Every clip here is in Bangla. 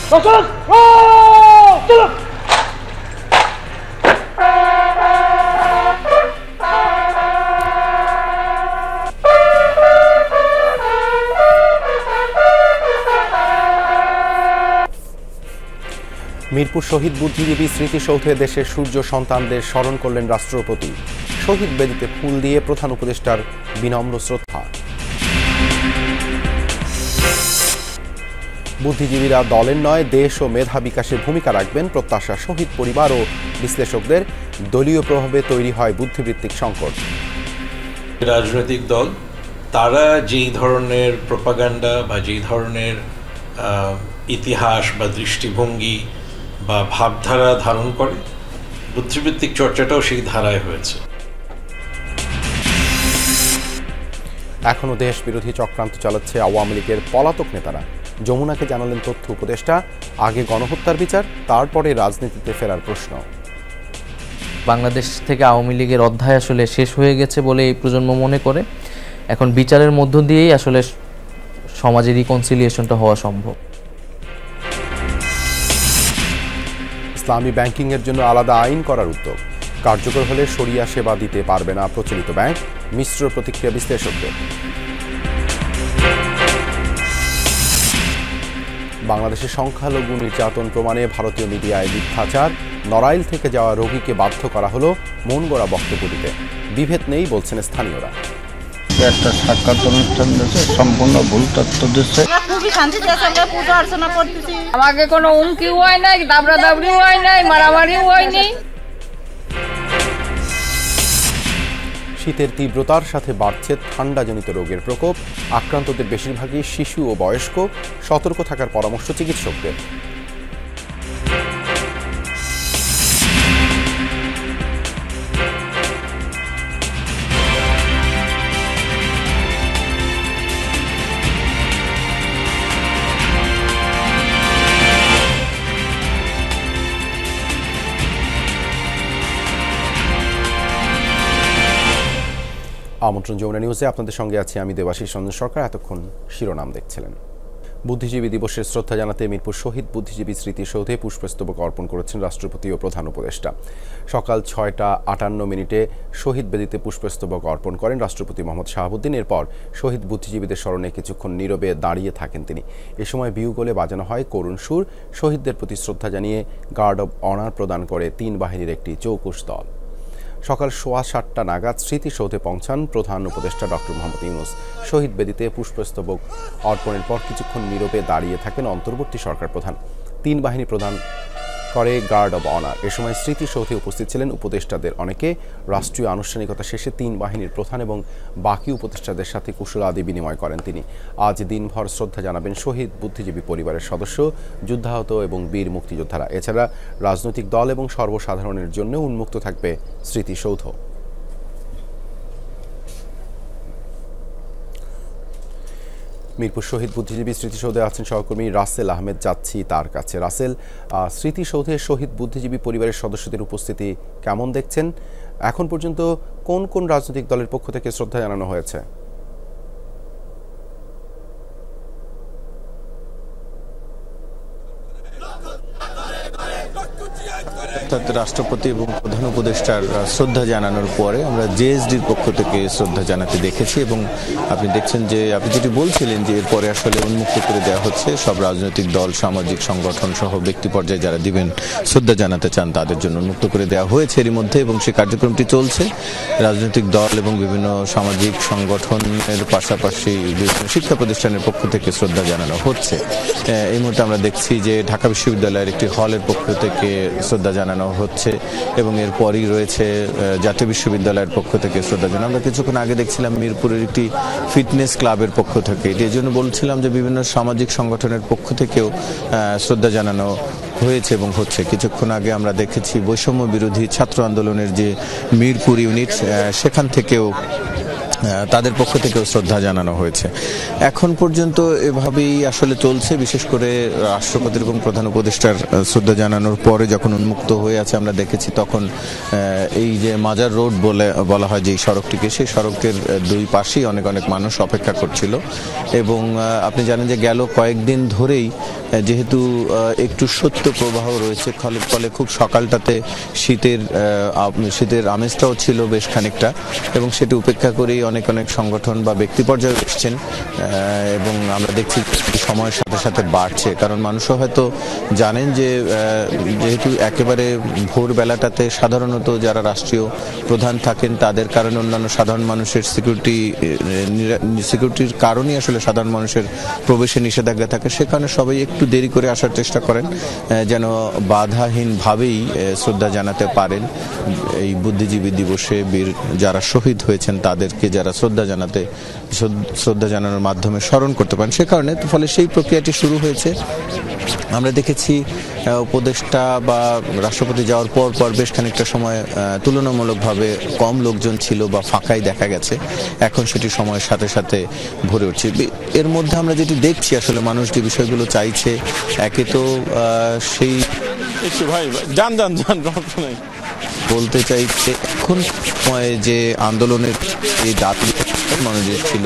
মিরপুর শহীদ বুদ্ধিজীবী স্মৃতিসৌধে দেশের সূর্য সন্তানদের স্মরণ করলেন রাষ্ট্রপতি। শহীদ বেদিতে ফুল দিয়ে প্রধান উপদেষ্টার বিনম্র শ্রদ্ধা। বুদ্ধিজীবীরা দলের নয়, দেশ ও মেধা বিকাশে ভূমিকা রাখবেন প্রত্যাশা শহীদ পরিবার ও বিশ্লেষকদের। দলীয় প্রভাবে তৈরি হয় বুদ্ধিবৃত্তিক সংকট। রাজনৈতিক দল তারা যেই ধরনের প্রোপাগান্ডা বা যেই ধরনের ইতিহাস বা দৃষ্টিভঙ্গি বা ভাবধারা ধারণ করে, বুদ্ধিবৃত্তিক চর্চাটাও সেই ধারায় হয়েছে। এখনও দেশ বিরোধী চক্রান্ত চালাচ্ছে আওয়ামী লীগের পলাতক নেতারা। যমুনাকে জানালেন তথ্য উপদেষ্টা। আগে গণহত্যার বিচার, তারপরে রাজনীতিতে ফেরার প্রশ্ন। বাংলাদেশ থেকে আওয়ামী লীগের অধ্যায় আসলে শেষ হয়ে গেছে বলে এই প্রজন্ম মনে করে। এখন বিচারের মধ্য দিয়েই আসলে সমাজের রিকনসিলিয়েশনটা হওয়া সম্ভব। ইসলামী ব্যাংকিংয়ের জন্য আলাদা আইন করার উদ্যোগ। কার্যকর হলে শরিয়া সেবা দিতে পারবে না প্রচলিত ব্যাংক। মিশ্র প্রতিক্রিয়া বিশ্লেষকদের। বাংলাদেশের সংখ্যালঘু নির্যাতন প্রমাণে ভারতীয় মিডিয়ায় মিথ্যাচার। নড়াইল থেকে যাওয়া রোগীকে বাধ্য করা হলো মন গড়া বক্তব্য দিতে। বিভেদ নেই বলছেন স্থানীয়রা। একটা সাক্ষাৎ অনুষ্ঠান দিয়েছে, সম্পূর্ণ ভুল তথ্য দিচ্ছে। খুবই শান্তিতে আমরা পূজা অর্চনা করতেছি। আমাকে কোনো হুমকিও হয় নাই, দাবড়া দাবড়িও হয় নাই, মারামারিও হয়নি। শীতের তীব্রতার সাথে বাড়ছে ঠান্ডাজনিত রোগের প্রকোপ। আক্রান্তদের বেশিরভাগই শিশু ও বয়স্ক। সতর্ক থাকার পরামর্শ চিকিৎসকদের। আমন্ত্রণ যমুনা নিউজে আপনাদের সঙ্গে আছি আমি দেবাশিস রঞ্জন সরকার। এতক্ষণ শিরোনাম দেখছিলেন। বুদ্ধিজীবী দিবসের শ্রদ্ধা জানাতে মিরপুর শহীদ বুদ্ধিজীবী স্মৃতিসৌধে পুষ্পস্তবক অর্পণ করেছেন রাষ্ট্রপতি ও প্রধান উপদেষ্টা। সকাল 6টা 58 শহীদ বেদিতে পুষ্পস্তবক অর্পণ করেন রাষ্ট্রপতি মোহাম্মদ শাহাবুদ্দিন। এরপর শহীদ বুদ্ধিজীবীদের স্মরণে কিছুক্ষণ নীরবে দাঁড়িয়ে থাকেন তিনি। এ সময় বিউগলে বাজানো হয় করুণ সুর। শহীদদের প্রতি শ্রদ্ধা জানিয়ে গার্ড অব অনার প্রদান করে 3 বাহিনীর একটি চৌকুশ দল। সকাল 7:15 নাগাদ স্মৃতিসৌধে পৌঁছান প্রধান উপদেষ্টা ডক্টর মোহাম্মদ ইউনূস। শহীদ বেদিতে পুষ্পস্তবক অর্পণের পর কিছুক্ষণ নীরবে দাঁড়িয়ে থাকেন অন্তর্বর্তী সরকার প্রধান। 3 বাহিনী প্রদান করে গার্ড অব অনার। এ সময় স্মৃতিসৌধে উপস্থিত ছিলেন উপদেষ্টাদের অনেকে। রাষ্ট্রীয় আনুষ্ঠানিকতা শেষে 3 বাহিনীর প্রধান এবং বাকি উপদেষ্টাদের সাথে কুশলাদি বিনিময় করেন তিনি। আজ দিনভর শ্রদ্ধা জানাবেন শহীদ বুদ্ধিজীবী পরিবারের সদস্য, যুদ্ধাহত এবং বীর মুক্তিযোদ্ধারা। এছাড়া রাজনৈতিক দল এবং সর্বসাধারণের জন্য উন্মুক্ত থাকবে স্মৃতিসৌধ। মিরপুর শহীদ বুদ্ধিজীবী স্মৃতিসৌধে আছেন সহকর্মী রাসেল আহমেদ। যাচ্ছি তার কাছে। রাসেল, স্মৃতিসৌধে শহীদ বুদ্ধিজীবী পরিবারের সদস্যদের উপস্থিতি কেমন দেখছেন? এখন পর্যন্ত কোন কোন রাজনৈতিক দলের পক্ষ থেকে শ্রদ্ধা জানানো হয়েছে? রাষ্ট্রপতি এবং প্রধান উপদেষ্টার শ্রদ্ধা জানানোর পরে আমরা জেএসডির পক্ষ থেকে শ্রদ্ধা জানাতে দেখেছি এবং আপনি দেখছেন যে আপনি যেটি বলছিলেন যে এরপরে আসলে উন্মুক্ত করে দেওয়া হচ্ছে সব রাজনৈতিক দল, সামাজিক সংগঠন সহ ব্যক্তি পর্যায়ে যারা দিবেন শ্রদ্ধা জানাতে চান তাদের জন্য উন্মুক্ত করে দেওয়া হয়েছে এরই মধ্যে এবং সেই কার্যক্রমটি চলছে। রাজনৈতিক দল এবং বিভিন্ন সামাজিক সংগঠনের পাশাপাশি বিভিন্ন শিক্ষা প্রতিষ্ঠানের পক্ষ থেকে শ্রদ্ধা জানানো হচ্ছে। এই মুহূর্তে আমরা দেখছি যে ঢাকা বিশ্ববিদ্যালয়ের একটি হলের পক্ষ থেকে শ্রদ্ধা জানানো হচ্ছে এবং এরপরই রয়েছে জাতীয় বিশ্ববিদ্যালয়ের পক্ষ থেকে শ্রদ্ধা জানানো। আমরা কিছুক্ষণ আগে দেখছিলাম মিরপুরের একটি ফিটনেস ক্লাবের পক্ষ থেকে। এটি এই জন্য বলছিলাম যে বিভিন্ন সামাজিক সংগঠনের পক্ষ থেকেও শ্রদ্ধা জানানো হয়েছে এবং হচ্ছে। কিছুক্ষণ আগে আমরা দেখেছি বৈষম্য বিরোধী ছাত্র আন্দোলনের যে মিরপুর ইউনিট, সেখান থেকেও তাদের পক্ষ থেকেও শ্রদ্ধা জানানো হয়েছে। এখন পর্যন্ত এভাবেই আসলে চলছে। বিশেষ করে রাষ্ট্রপতির এবং প্রধান উপদেষ্টার শ্রদ্ধা জানানোর পরে যখন উন্মুক্ত হয়ে আছে আমরা দেখেছি তখন এই যে মাজার রোড বলা হয় যে সড়কটিকে, সেই সড়কের 2 পাশেই অনেক মানুষ অপেক্ষা করছিল এবং আপনি জানেন যে গেল কয়েকদিন ধরেই যেহেতু একটু শৈত্য প্রবাহ রয়েছে, ফলে খুব সকালটাতে শীতের আমেজটাও ছিল বেশ খানিকটা, এবং সেটি উপেক্ষা করেই অনেক সংগঠন বা ব্যক্তি পর্যায়ে এসছেন, এবং আমরা দেখছি সময়ের সাথে সাথে বাড়ছে। কারণ মানুষও হয়তো জানেন যে যেহেতু একেবারে ভোরবেলাটাতে সাধারণত যারা রাষ্ট্রীয় প্রধান থাকেন তাদের কারণে অন্যান্য সাধারণ মানুষের সিকিউরিটির কারণেই আসলে সাধারণ মানুষের প্রবেশে নিষেধাজ্ঞা থাকে, সে কারণে সবাই একটু দেরি করে আসার চেষ্টা করেন যেন বাধাহীনভাবেই শ্রদ্ধা জানাতে পারেন এই বুদ্ধিজীবী দিবসে বীর যারা শহীদ হয়েছেন তাদেরকে যারা শ্রদ্ধা জানানোর মাধ্যমে স্মরণ করতে পারেন। সে কারণে ফলে সেই প্রক্রিয়াটি শুরু হয়েছে। আমরা দেখেছি উপদেষ্টা বা রাষ্ট্রপতি যাওয়ার পর বেশ খানিকটা সময় তুলনামূলকভাবে কম লোকজন ছিল বা ফাঁকাই দেখা গেছে, এখন সেটি সময়ের সাথে সাথে ভরে উঠছে। এর মধ্যে আমরা যেটি দেখছি আসলে মানুষ যে বিষয়গুলো চাইছে, একে তো সেই বলতে চাইছে এখন সময়ে যে আন্দোলনের এই দাবি মনোযোগ ছিল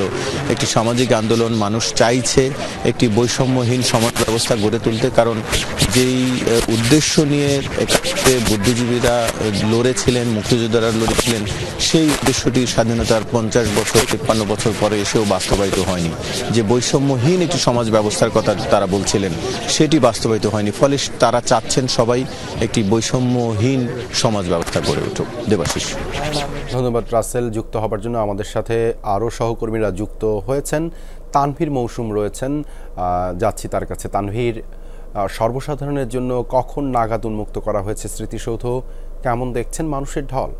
একটি সামাজিক আন্দোলন, মানুষ চাইছে একটি বৈষম্যহীন সমাজ ব্যবস্থা গড়ে তুলতে। কারণ যেই উদ্দেশ্য নিয়ে বুদ্ধিজীবীরা লড়েছিলেন, মুক্তিযোদ্ধারা লড়েছিলেন, সেই উদ্দেশ্যটি স্বাধীনতার 50 বছর 53 বছর পরে এসেও বাস্তবায়িত হয়নি। যে বৈষম্যহীন একটি সমাজ ব্যবস্থার কথা তারা বলছিলেন সেটি বাস্তবায়িত হয়নি, ফলে তারা চাচ্ছেন সবাই একটি বৈষম্যহীন সমাজ ব্যবস্থা গড়ে উঠুক। দেবাশিস। ধন্যবাদ রাসেল। যুক্ত হবার জন্য আমাদের সাথে আরও সহকর্মীরা যুক্ত হয়েছেন। তানভীর মৌসুম রয়েছেন, যাচ্ছি তার কাছে। তানভীর, সর্বসাধারণের জন্য কখন নাগাদ উন্মুক্ত করা হয়েছে স্মৃতিসৌধ, কেমন দেখছেন মানুষের ঢল?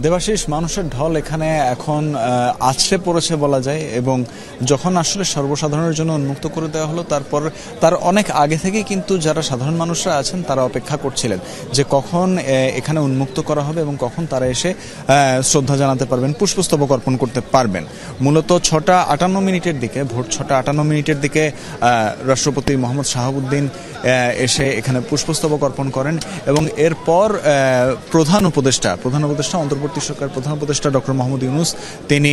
দেবাশিস, মানুষের ঢল এখানে এখন আছড়ে পড়েছে বলা যায়, এবং যখন আসলে সর্বসাধারণের জন্য উন্মুক্ত করে দেওয়া হলো তার অনেক আগে থেকে কিন্তু যারা সাধারণ মানুষরা আছেন তারা অপেক্ষা করছিলেন যে কখন এখানে উন্মুক্ত করা হবে এবং কখন তারা এসে শ্রদ্ধা জানাতে পারবেন, পুষ্পস্তবক অর্পণ করতে পারবেন। মূলত 6:58 দিকে, ভোর 6:58 দিকে রাষ্ট্রপতি মোহাম্মদ শাহাবুদ্দিন এসে এখানে পুষ্পস্তবক অর্পণ করেন, এবং এরপর প্রধান উপদেষ্টা অন্তর্বর্তী সরকার প্রধান উপদেষ্টা ডক্টর মোহাম্মদ ইউনূস তিনি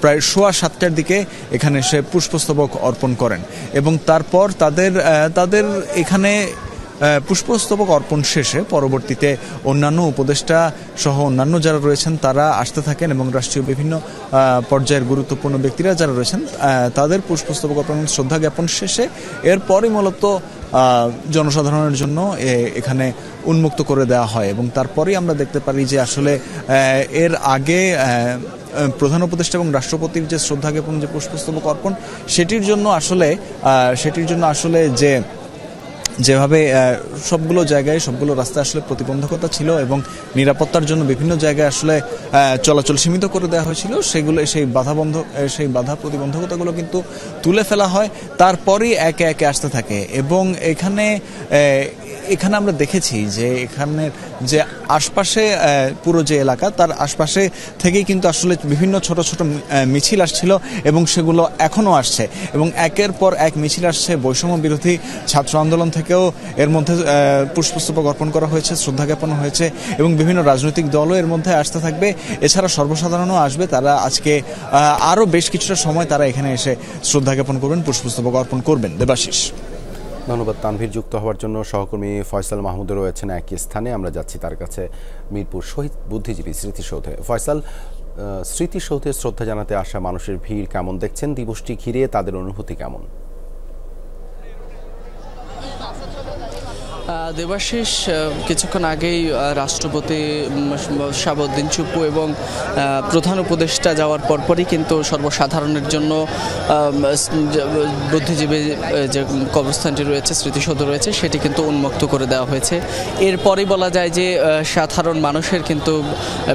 প্রায় 7:15 দিকে এখানে এসে পুষ্পস্তবক অর্পণ করেন, এবং তারপর তাদের এখানে পুষ্পস্তবক অর্পণ শেষে পরবর্তীতে অন্যান্য উপদেষ্টা সহ অন্যান্য যারা রয়েছেন তারা আসতে থাকেন, এবং রাষ্ট্রীয় বিভিন্ন পর্যায়ের গুরুত্বপূর্ণ ব্যক্তিরা যারা রয়েছেন তাদের পুষ্পস্তবক অর্পণ শ্রদ্ধা জ্ঞাপন শেষে এরপরই মূলত জনসাধারণের জন্য এখানে উন্মুক্ত করে দেওয়া হয়। এবং তারপরেই আমরা দেখতে পারি যে আসলে এর আগে প্রধান উপদেষ্টা এবং রাষ্ট্রপতির যে শ্রদ্ধা জ্ঞাপন, যে পুষ্পস্তবক অর্পণ, সেটির জন্য আসলে যেভাবে সবগুলো জায়গায় সবগুলো রাস্তায় আসলে প্রতিবন্ধকতা ছিল এবং নিরাপত্তার জন্য বিভিন্ন জায়গায় আসলে চলাচল সীমিত করে দেওয়া হয়েছিল, সেই বাধা প্রতিবন্ধকতাগুলো কিন্তু তুলে ফেলা হয়, তারপরেই একে একে আসতে থাকে। এবং এখানে আমরা দেখেছি যে এখানের যে আশপাশে পুরো যে এলাকা তার আশপাশে থেকেই কিন্তু আসলে বিভিন্ন ছোট ছোট মিছিল আসছিল, এবং সেগুলো এখনও আসছে, এবং একের পর এক মিছিল আসছে। বৈষম্য বিরোধী ছাত্র আন্দোলন থেকেও এর মধ্যে পুষ্পস্তবক অর্পণ করা হয়েছে, শ্রদ্ধা জ্ঞাপন হয়েছে, এবং বিভিন্ন রাজনৈতিক দলও এর মধ্যে আসতে থাকবে। এছাড়া সর্বসাধারণও আসবে, তারা আজকে আরও বেশ কিছুটা সময় তারা এখানে এসে শ্রদ্ধা জ্ঞাপন করবেন, পুষ্পস্তবক অর্পণ করবেন। দেবাশিস। ধন্যবাদ তানভীর। যুক্ত হওয়ার জন্য সহকর্মী ফয়সাল মাহমুদও রয়েছেন একই স্থানে, আমরা যাচ্ছি তার কাছে মিরপুর শহীদ বুদ্ধিজীবী স্মৃতিসৌধে। ফয়সাল, স্মৃতিসৌধে শ্রদ্ধা জানাতে আসা মানুষের ভিড় কেমন দেখছেন? দিবসটি ঘিরে তাদের অনুভূতি কেমন? দেবাশিস, কিছুক্ষণ আগেই রাষ্ট্রপতি শাহাবুদ্দিন চুপ্পু এবং প্রধান উপদেষ্টা যাওয়ার পরপরই কিন্তু সর্বসাধারণের জন্য বুদ্ধিজীবী যে কবরস্থানটি রয়েছে, স্মৃতিসৌধ রয়েছে, সেটি কিন্তু উন্মুক্ত করে দেওয়া হয়েছে। এরপরই বলা যায় যে সাধারণ মানুষের কিন্তু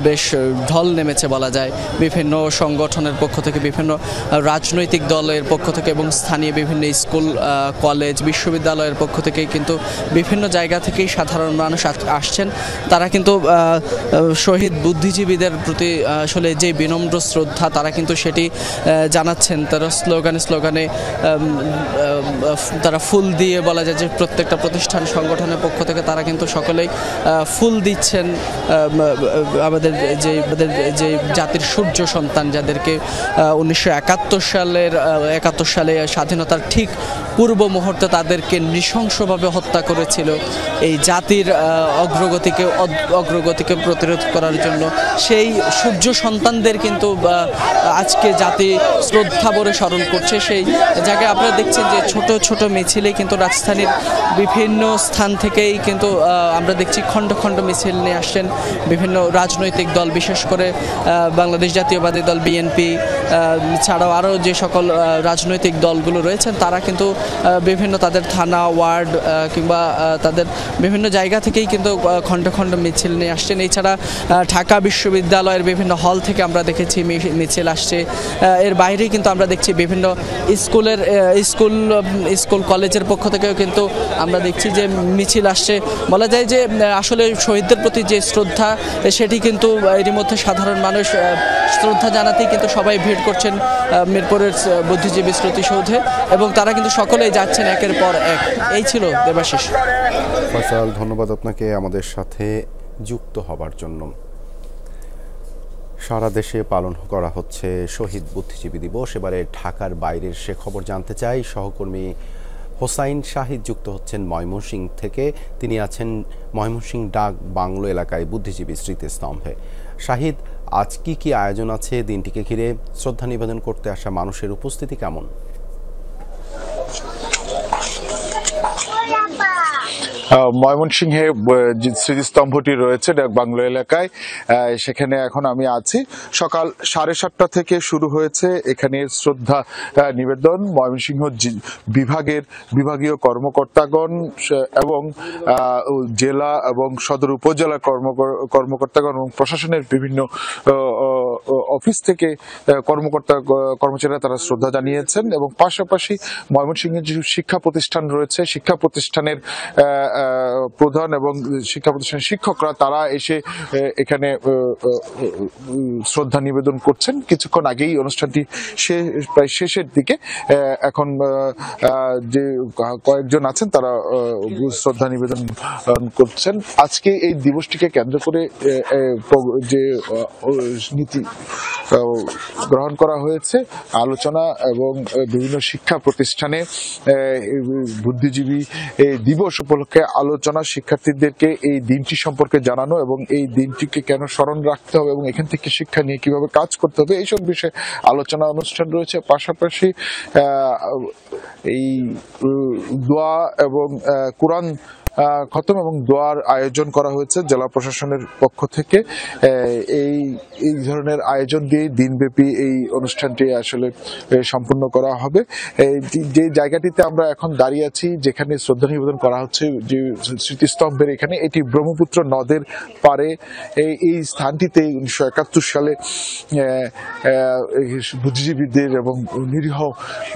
বেশ ঢল নেমেছে বলা যায়, বিভিন্ন সংগঠনের পক্ষ থেকে, বিভিন্ন রাজনৈতিক দলের পক্ষ থেকে, এবং স্থানীয় বিভিন্ন স্কুল, কলেজ, বিশ্ববিদ্যালয়ের পক্ষ থেকে কিন্তু বিভিন্ন জায়গা থেকেই সাধারণ মানুষ আসছেন। তারা কিন্তু শহীদ বুদ্ধিজীবীদের প্রতি আসলে যে বিনম্র শ্রদ্ধা তারা কিন্তু সেটি জানাচ্ছেন। তারা স্লোগানে তারা ফুল দিয়ে বলা যায় যে প্রত্যেকটা প্রতিষ্ঠান সংগঠনের পক্ষ থেকে তারা কিন্তু সকলেই ফুল দিচ্ছেন আমাদের যে জাতির সূর্য সন্তান, যাদেরকে 1971 সালে স্বাধীনতার ঠিক পূর্ব মুহূর্তে তাদেরকে নৃশংসভাবে হত্যা করেছিল এই জাতির অগ্রগতিকে প্রতিরোধ করার জন্য। সেই সূর্য সন্তানদের কিন্তু আজকে জাতি শ্রদ্ধা ভরে স্মরণ করছে। সেই জায়গায় আপনারা দেখছেন যে ছোট ছোট মিছিলে কিন্তু রাজধানীর বিভিন্ন স্থান থেকেই কিন্তু আমরা দেখছি খণ্ড খণ্ড মিছিল নিয়ে আসছেন বিভিন্ন রাজনৈতিক দল, বিশেষ করে বাংলাদেশ জাতীয়বাদী দল বিএনপি ছাড়াও আরও যে সকল রাজনৈতিক দলগুলো রয়েছেন তারা কিন্তু বিভিন্ন তাদের থানা, ওয়ার্ড কিংবা তাদের বিভিন্ন জায়গা থেকেই কিন্তু খণ্ড খণ্ড মিছিল নিয়ে আসছেন। এছাড়া ঢাকা বিশ্ববিদ্যালয়ের বিভিন্ন হল থেকে আমরা দেখেছি মিছিল আসছে। এর বাইরেই কিন্তু আমরা দেখছি বিভিন্ন স্কুল কলেজের পক্ষ থেকেও কিন্তু আমরা দেখছি যে মিছিল আসছে। বলা যায় যে আসলে শহীদদের প্রতি যে শ্রদ্ধা সেটি কিন্তু এরই মধ্যে সাধারণ মানুষ শ্রদ্ধা জানাতেই কিন্তু সবাই ভিড় করছেন মিরপুরের বুদ্ধিজীবী স্মৃতিসৌধে এবং তারা কিন্তু সকলেই যাচ্ছেন একের পর এক। এই ছিল দেবাশিস। ফয়সাল, ধন্যবাদ আপনাকে আমাদের সাথে যুক্ত হবার জন্য। সারা দেশে পালন করা হচ্ছে শহীদ বুদ্ধিজীবী দিবস। এবারে ঢাকার বাইরের সে খবর জানতে চাই। সহকর্মী হোসাইন শাহিদ যুক্ত হচ্ছেন ময়মনসিংহ থেকে। তিনি আছেন ময়মনসিংহ ডাক বাংলো এলাকায় বুদ্ধিজীবী স্মৃতিস্তম্ভে। শাহিদ, আজ কি আয়োজন আছে? দিনটিকে ঘিরে শ্রদ্ধা নিবেদন করতে আসা মানুষের উপস্থিতি কেমন? ময়মনসিংহে যে স্মৃতিস্তম্ভটি রয়েছে ডাক বাংলো এলাকায়, সেখানে এখন আমি আছি। সকাল 7:30 থেকে শুরু হয়েছে এখানে শ্রদ্ধা নিবেদন। ময়মনসিংহ বিভাগীয় কর্মকর্তাগণ এবং জেলা এবং সদর উপজেলা কর্মকর্তাগণ এবং প্রশাসনের বিভিন্ন অফিস থেকে কর্মচারীরা তারা শ্রদ্ধা জানিয়েছেন এবং পাশাপাশি ময়মনসিংহের যে শিক্ষা প্রতিষ্ঠান রয়েছে, শিক্ষা প্রতিষ্ঠানের প্রধান এবং শিক্ষা প্রতিষ্ঠানের শিক্ষকরা তারা এসে এখানে শ্রদ্ধা নিবেদন করছেন। কিছুক্ষণ আগেই অনুষ্ঠানটি প্রায় শেষের দিকে। এখন যে কয়েকজন আছেন তারা শ্রদ্ধা নিবেদন করছেন। আজকে এই দিবসটিকে কেন্দ্র করে যে নীতি গ্রহণ করা হয়েছে, আলোচনা এবং বিভিন্ন শিক্ষা প্রতিষ্ঠানে বুদ্ধিজীবী দিবস উপলক্ষে আলোচনা, শিক্ষার্থীদেরকে এই দিনটি সম্পর্কে জানানো এবং এই দিনটিকে কেন স্মরণ রাখতে হবে এবং এখান থেকে শিক্ষা নিয়ে কিভাবে কাজ করতে হবে এইসব বিষয়ে আলোচনা অনুষ্ঠান রয়েছে। পাশাপাশি এই দোয়া এবং কোরআন খতম এবং দোয়ার আয়োজন করা হয়েছে জেলা প্রশাসনের পক্ষ থেকে। এই ধরনের আয়োজন দিয়ে দিনব্যাপী এই অনুষ্ঠানটি আসলে সম্পূর্ণ করা হবে। যে জায়গাটিতে আমরা এখন দাঁড়িয়ে আছি, যেখানে শ্রদ্ধা নিবেদন করা হচ্ছে যে স্মৃতিস্তম্ভের এখানে, এটি ব্রহ্মপুত্র নদের পারে। এই স্থানটিতে 1971 সালে বুদ্ধিজীবীদের এবং নিরীহ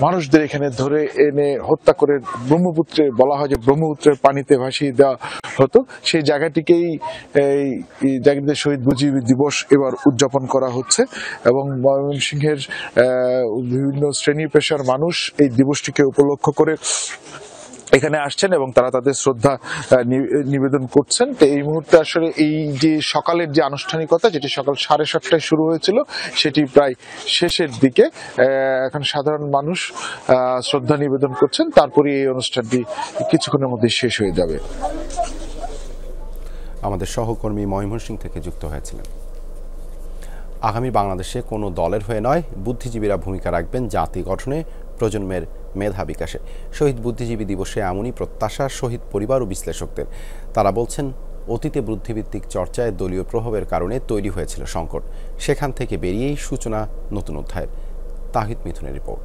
মানুষদের এখানে ধরে এনে হত্যা করে ব্রহ্মপুত্রে, বলা হয় যে ব্রহ্মপুত্রের পানিতে ভাসিয়ে দেওয়া হতো। সেই জায়গাটিকেই এই জায়গাটিতে শহীদ বুদ্ধিজীবী দিবস এবার উদযাপন করা হচ্ছে এবং ময়মনসিংহের বিভিন্ন শ্রেণী পেশার মানুষ এই দিবসটিকে উপলক্ষ করে এখানে আসছেন এবং তারা তাদের শ্রদ্ধা নিবেদন করছেন। তো এই মুহূর্তে আসলে এই যে সকালের যে আনুষ্ঠানিকতা, যেটি সকাল 7:30টায় শুরু হয়েছিল, সেটি প্রায় শেষের দিকে। এখন সাধারণ মানুষ শ্রদ্ধা নিবেদন করছেন, তারপরে এই অনুষ্ঠানটি কিছুক্ষণের মধ্যে শেষ হয়ে যাবে। আমাদের সহকর্মী ময়মনসিংহ থেকে যুক্ত হয়েছিলেন। আগামী বাংলাদেশে কোনো দলের হয়ে নয়, বুদ্ধিজীবীরা ভূমিকা রাখবেন জাতি গঠনে, প্রজন্মের মেধা বিকাশে। শহীদ বুদ্ধিজীবী দিবসে এমনই প্রত্যাশা শহীদ পরিবার ও বিশ্লেষকদের। তারা বলছেন, অতীতে বুদ্ধিভিত্তিক চর্চায় দলীয় প্রভাবের কারণে তৈরি হয়েছিল সংকট, সেখান থেকে বেরিয়েই সূচনা নতুন অধ্যায়ের। তাহিদ মিথুনের রিপোর্ট।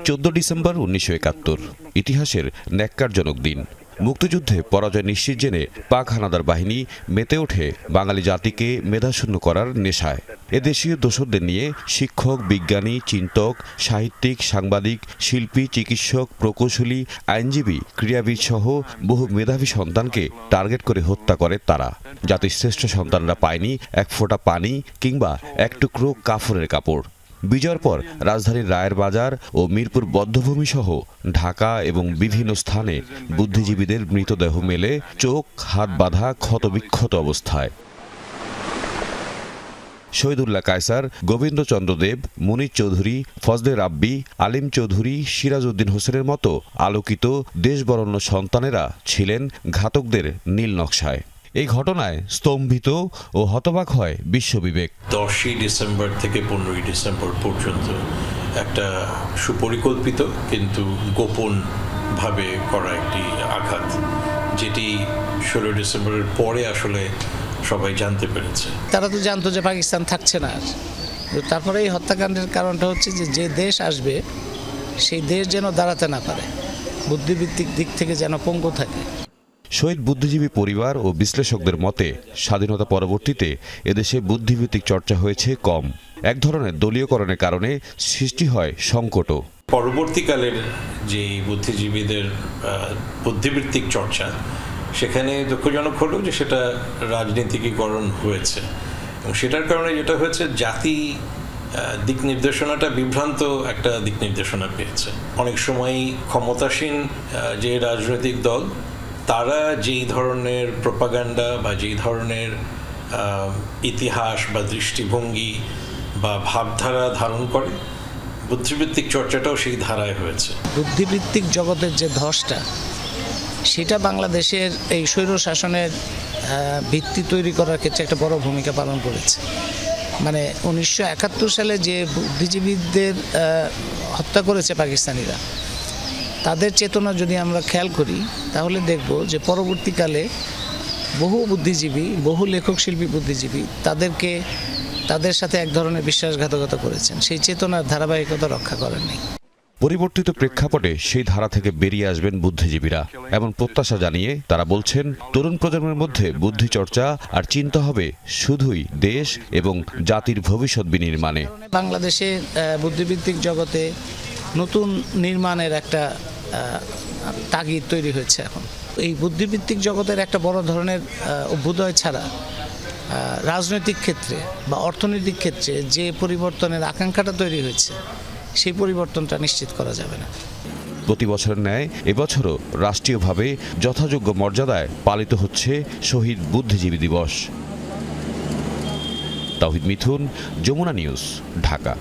14 ডিসেম্বর 1971 ইতিহাসের ন্যাক্কারজনক দিন। মুক্তিযুদ্ধে পরাজয় নিশ্চিত জেনে পাক হানাদার বাহিনী মেতে ওঠে বাঙালি জাতিকে মেধাশূন্য করার নেশায়। এদেশীয় দোসরদের নিয়ে শিক্ষক, বিজ্ঞানী, চিন্তক, সাহিত্যিক, সাংবাদিক, শিল্পী, চিকিৎসক, প্রকৌশলী, আইনজীবী, ক্রীড়াবিদ সহ বহু মেধাবী সন্তানকে টার্গেট করে হত্যা করে তারা। জাতির শ্রেষ্ঠ সন্তানরা পায়নি এক ফোঁটা পানি কিংবা এক টুকরো কাফনের কাপড়। বিজয়ের পর রাজধানীর রায়ের বাজার ও মিরপুর বধ্যভূমি সহ ঢাকা এবং বিভিন্ন স্থানে বুদ্ধিজীবীদের মৃতদেহ মেলে চোখ হাত বাঁধা ক্ষতবিক্ষত অবস্থায়। শহীদুল্লাহ কায়সার, গোবিন্দচন্দ্র দেব, মুনির চৌধুরী, ফজলে রাব্বি, আলিম চৌধুরী, সিরাজ উদ্দিন হোসেনের মতো আলোকিত দেশবরণ্য সন্তানেরা ছিলেন ঘাতকদের নীল নকশায়। এই ঘটনায় স্তম্ভিত ও হতবাক হয় বিশ্ববিবেক। 10ই ডিসেম্বর থেকে 15ই ডিসেম্বর পর্যন্ত একটা সুপরিকল্পিত কিন্তু গোপন ভাবে করা একটি আঘাত, যেটি 16 ডিসেম্বরের পরে আসলে সবাই জানতে পেরেছে। তারা তো জানতো যে পাকিস্তান থাকছে না, তারপরে এই হত্যাকাণ্ডের কারণটা হচ্ছে যে দেশ আসবে সেই দেশ যেন দাঁড়াতে না পারে, বুদ্ধিভিত্তিক দিক থেকে যেন পঙ্গু থাকে। শহীদ বুদ্ধিজীবী পরিবার ও বিশ্লেষকদের মতে স্বাধীনতা পরবর্তীতে এদেশে বুদ্ধিভিত্তিক চর্চা হয়েছে কম। এক ধরনের দলীয়করণের কারণে সৃষ্টি হয় সংকটও। পরবর্তীকালের যে বুদ্ধিজীবীদের বুদ্ধিভিত্তিক চর্চা, সেখানে দুঃখজনক হলো যে সেটা রাজনীতিকীকরণ হয়েছে, এবং সেটার কারণে যেটা হয়েছে জাতি দিক নির্দেশনাটা বিভ্রান্ত একটা দিক নির্দেশনা পেয়েছে। অনেক সময়ই ক্ষমতাসীন যে রাজনৈতিক দল তারা যেই ধরনের প্রোপাগান্ডা বা যেই ধরনের ইতিহাস বা দৃষ্টিভঙ্গি বা ভাবধারা ধারণ করে, বুদ্ধিভিত্তিক চর্চাটাও সেই ধারায় হয়েছে। বুদ্ধিভিত্তিক জগতের যে ধসটা, সেটা বাংলাদেশের এই স্বৈর শাসনের ভিত্তি তৈরি করার ক্ষেত্রে একটা বড় ভূমিকা পালন করেছে। মানে 1971 সালে যে বুদ্ধিজীবীদের হত্যা করেছে পাকিস্তানিরা, তাদের চেতনা যদি আমরা খেয়াল করি তাহলে দেখব যে পরবর্তীকালে বহু বুদ্ধিজীবী, বহু লেখক শিল্পী বুদ্ধিজীবী তাদের সাথে এক ধরনের বিশ্বাসঘাতকতা করেছেন, সেই চেতনার ধারাবাহিকতা রক্ষা করেননি। পরিবর্তিত প্রেক্ষাপটে সেই ধারা থেকে বেরিয়ে আসবেন বুদ্ধিজীবীরা এমন প্রত্যাশা জানিয়ে তারা বলছেন, তরুণ প্রজন্মের মধ্যে বুদ্ধি চর্চা আর চিন্তা হবে শুধুই দেশ এবং জাতির ভবিষ্যৎ বিনির্মাণে। বাংলাদেশে বুদ্ধিভিত্তিক জগতে নতুন নির্মাণের একটা তাগিদ তৈরি হয়েছে। এখন এই বুদ্ধিভিত্তিক জগতের একটা বড় ধরনের অভ্যুদয় ছাড়া রাজনৈতিক ক্ষেত্রে বা অর্থনৈতিক ক্ষেত্রে যে পরিবর্তনের আকাঙ্ক্ষাটা তৈরি হয়েছে, সেই পরিবর্তনটা নিশ্চিত করা যাবে না। প্রতি বছরের ন্যায় এবছরও রাষ্ট্রীয়ভাবে যথাযোগ্য মর্যাদায় পালিত হচ্ছে শহীদ বুদ্ধিজীবী দিবস। তাওহিদ মিথুন, যমুনা নিউজ, ঢাকা।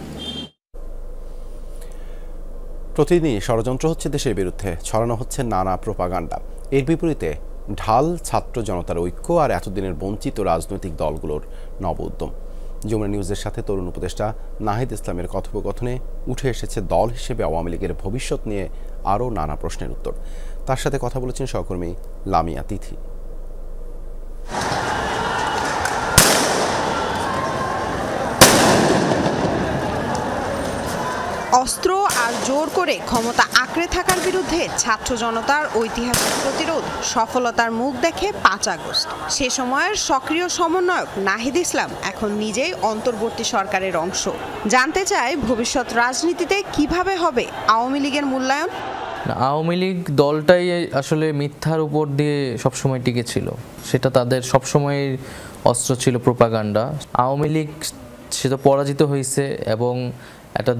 প্রতিদিনই ষড়যন্ত্র হচ্ছে দেশের বিরুদ্ধে, ছড়ানো হচ্ছে নানা প্রোপাগান্ডা। এর বিপরীতে ঢাল ছাত্র জনতার ঐক্য আর এতদিনের বঞ্চিত রাজনৈতিক দলগুলোর নব উদ্যম। যমুনা নিউজের সাথে তরুণ উপদেষ্টা নাহিদ ইসলামের কথোপকথনে উঠে এসেছে দল হিসেবে আওয়ামী লীগের ভবিষ্যৎ নিয়ে আরও নানা প্রশ্নের উত্তর। তার সাথে কথা বলেছেন সহকর্মী লামিয়া তিথি। অস্ত্র আর জোর করে ক্ষমতা আঁকড়ে থাকার বিরুদ্ধে ছাত্র জনতার ঐতিহাসিক প্রতিরোধ সফলতার মুখ দেখে 5 আগস্ট। সে সময়ের সক্রিয় সমন্বয়ক নাহিদ ইসলাম এখন নিজেই অন্তর্বর্তী সরকারের অংশ। জানতে চায় ভবিষ্যৎ রাজনীতিতে কিভাবে হবে আওয়ামী লীগের মূল্যায়ন। আওয়ামী লীগ দলটাই আসলে মিথ্যার উপর দিয়ে সবসময় টিকে ছিল, সেটা তাদের সবসময় অস্ত্র ছিল প্রোপাগান্ডা। আওয়ামী লীগ সে তো পরাজিত হয়েছে এবং একটা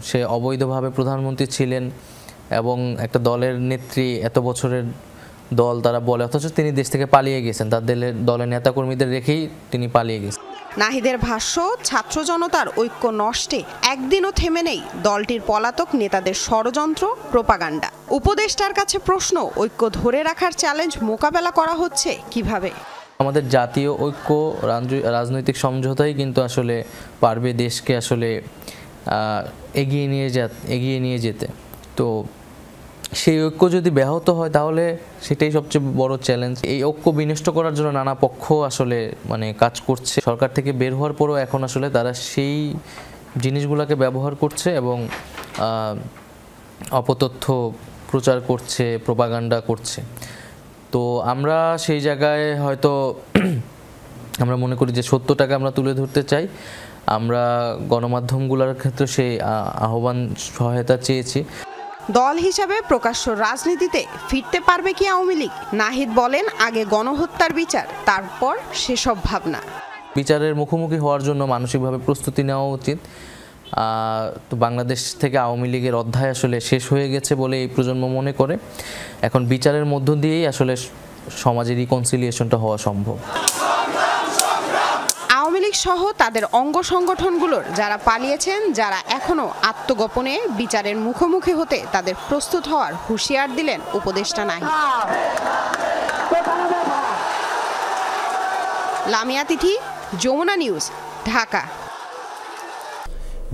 সে অবৈধভাবে প্রধানমন্ত্রী ছিলেন এবং একটা দলের নেত্রী, এত বছরের দল তারা বলে, অথচ তিনি দেশ থেকে পালিয়ে গেছেন, তার দলের নেতাকর্মীদের রেখেই তিনি পালিয়ে গেছেন। নাহিদের ভাষ্য, ছাত্র জনতার ঐক্য নষ্টে একদিনও থেমে নেই দলটির পলাতক নেতাদের ষড়যন্ত্র, প্রোপাগান্ডা। উপদেষ্টার কাছে প্রশ্ন, ঐক্য ধরে রাখার চ্যালেঞ্জ মোকাবেলা করা হচ্ছে কিভাবে? আমাদের জাতীয় ঐক্য, রাজনৈতিক সমঝোতাই কিন্তু আসলে পারবে দেশকে আসলে এগিয়ে নিয়ে যেতে। তো সেই ঐক্য যদি ব্যাহত হয় তাহলে সেটাই সবচেয়ে বড় চ্যালেঞ্জ। এই ঐক্য বিনষ্ট করার জন্য নানা পক্ষ আসলে কাজ করছে। সরকার থেকে বের হওয়ার পরেও এখন আসলে তারা সেই জিনিসগুলোকে ব্যবহার করছে এবং অপতথ্য প্রচার করছে, প্রোপাগান্ডা করছে। তো আমরা সেই জায়গায় হয়তো আমরা মনে করি যে সত্যটাকে আমরা তুলে ধরতে চাই। আমরা গণমাধ্যমগুলোর ক্ষেত্রে সেই আহ্বান সহায়তা চেয়েছি। দল হিসাবে প্রকাশ্য রাজনীতিতে ফিরতে পারবে কি আওয়ামী লীগ? নাহিদ বলেন, আগে গণহত্যার বিচার, তারপর সেসব ভাবনা। বিচারের মুখোমুখি হওয়ার জন্য মানসিকভাবে প্রস্তুতি নেওয়া উচিত। তো বাংলাদেশ থেকে আওয়ামী লীগের অধ্যায় আসলে শেষ হয়ে গেছে বলে এই প্রজন্ম মনে করে। এখন বিচারের মধ্য দিয়েই আসলে সমাজের রিকনসিলিয়েশনটা হওয়া সম্ভব। আওয়ামী লীগ সহ তাদের অঙ্গ সংগঠনগুলোর যারা পালিয়েছেন, যারা এখনো আত্মগোপনে বিচারের মুখোমুখি হতে তাদের প্রস্তুত হওয়ার হুঁশিয়ার দিলেন উপদেষ্টা নাহিদ। লামিয়া তিথি, যমুনা নিউজ, ঢাকা।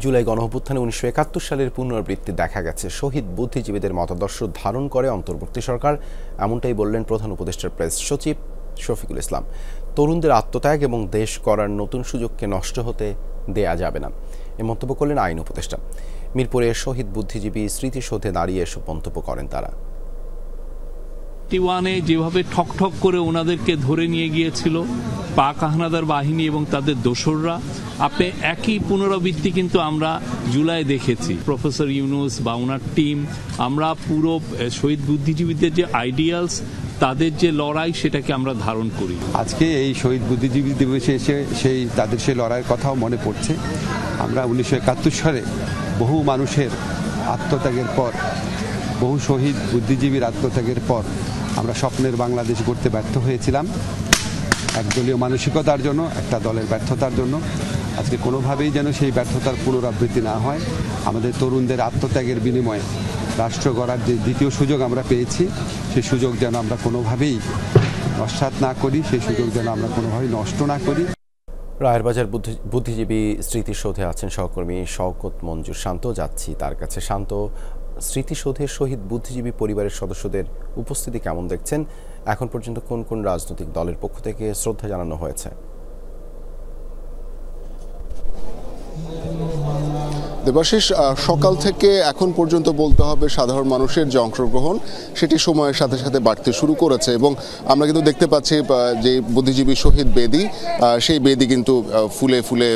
জুলাই গণঅভ্যুত্থানে 1971 সালের পুনরাবৃত্তি দেখা গেছে। শহীদ বুদ্ধিজীবীদের মতাদর্শ ধারণ করে অন্তর্বর্তী সরকার, এমনটাই বললেন প্রধান উপদেষ্টার প্রেস সচিব শফিকুল ইসলাম। তরুণদের আত্মত্যাগ এবং দেশ করার নতুন সুযোগকে নষ্ট হতে দেয়া যাবে না, এ মন্তব্য করলেন আইন উপদেষ্টা। মিরপুরে শহীদ বুদ্ধিজীবী স্মৃতিসৌধে দাঁড়িয়ে এসব মন্তব্য করেন তারা। যেভাবে ঠক করে ওনাদেরকে ধরে নিয়ে গিয়েছিল পাক হানাদার বাহিনী এবং তাদের দোসররা, আপনি একই পুনরাবৃত্তি কিন্তু আমরা জুলাই দেখেছি। প্রফেসর ইউনুস বা ওনার টিম, আমরা পুরো শহীদ বুদ্ধিজীবীদের যে আইডিয়ালস, তাদের যে লড়াই, সেটাকে আমরা ধারণ করি। আজকে এই শহীদ বুদ্ধিজীবী দিবসে এসে তাদের সেই লড়াইয়ের কথাও মনে পড়ছে। আমরা 1971 সালে বহু মানুষের আত্মত্যাগের পর, বহু শহীদ বুদ্ধিজীবীর আত্মত্যাগের পর আমরা স্বপ্নের বাংলাদেশ গড়তে ব্যর্থ হয়েছিলাম, একদলীয় মানসিকতার জন্য, একটা দলের ব্যর্থতার জন্য। আজকে কোনোভাবেই যেন সেই ব্যর্থতার পুনরাবৃত্তি না হয়। আমাদের তরুণদের আত্মত্যাগের বিনিময়ে রাষ্ট্র গড়ার যে দ্বিতীয় সুযোগ আমরা পেয়েছি, সেই সুযোগ যেন আমরা কোনোভাবেই নস্যাৎ না করি, সেই সুযোগ যেন আমরা কোনোভাবেই নষ্ট না করি। রায়েরবাজার বুদ্ধিজীবী স্মৃতিসৌধে আছেন সহকর্মী শওকত মঞ্জুর শান্ত। যাচ্ছি তার কাছে। শান্ত, স্মৃতিসৌধে শহীদ বুদ্ধিজীবী পরিবারের সদস্যদের উপস্থিতি কেমন দেখছেন? এখন পর্যন্ত কোন কোন রাজনৈতিক দলের পক্ষ থেকে শ্রদ্ধা জানানো হয়েছে? দেবাশিস, সকাল থেকে এখন পর্যন্ত বলতে হবে সাধারণ মানুষের যে অংশগ্রহণ সেটি সময়ের সাথে সাথে বাড়তে শুরু করেছে এবং আমরা কিন্তু দেখতে পাচ্ছি যে বুদ্ধিজীবী শহীদ বেদি, সেই বেদি কিন্তু ফুলে ফুলে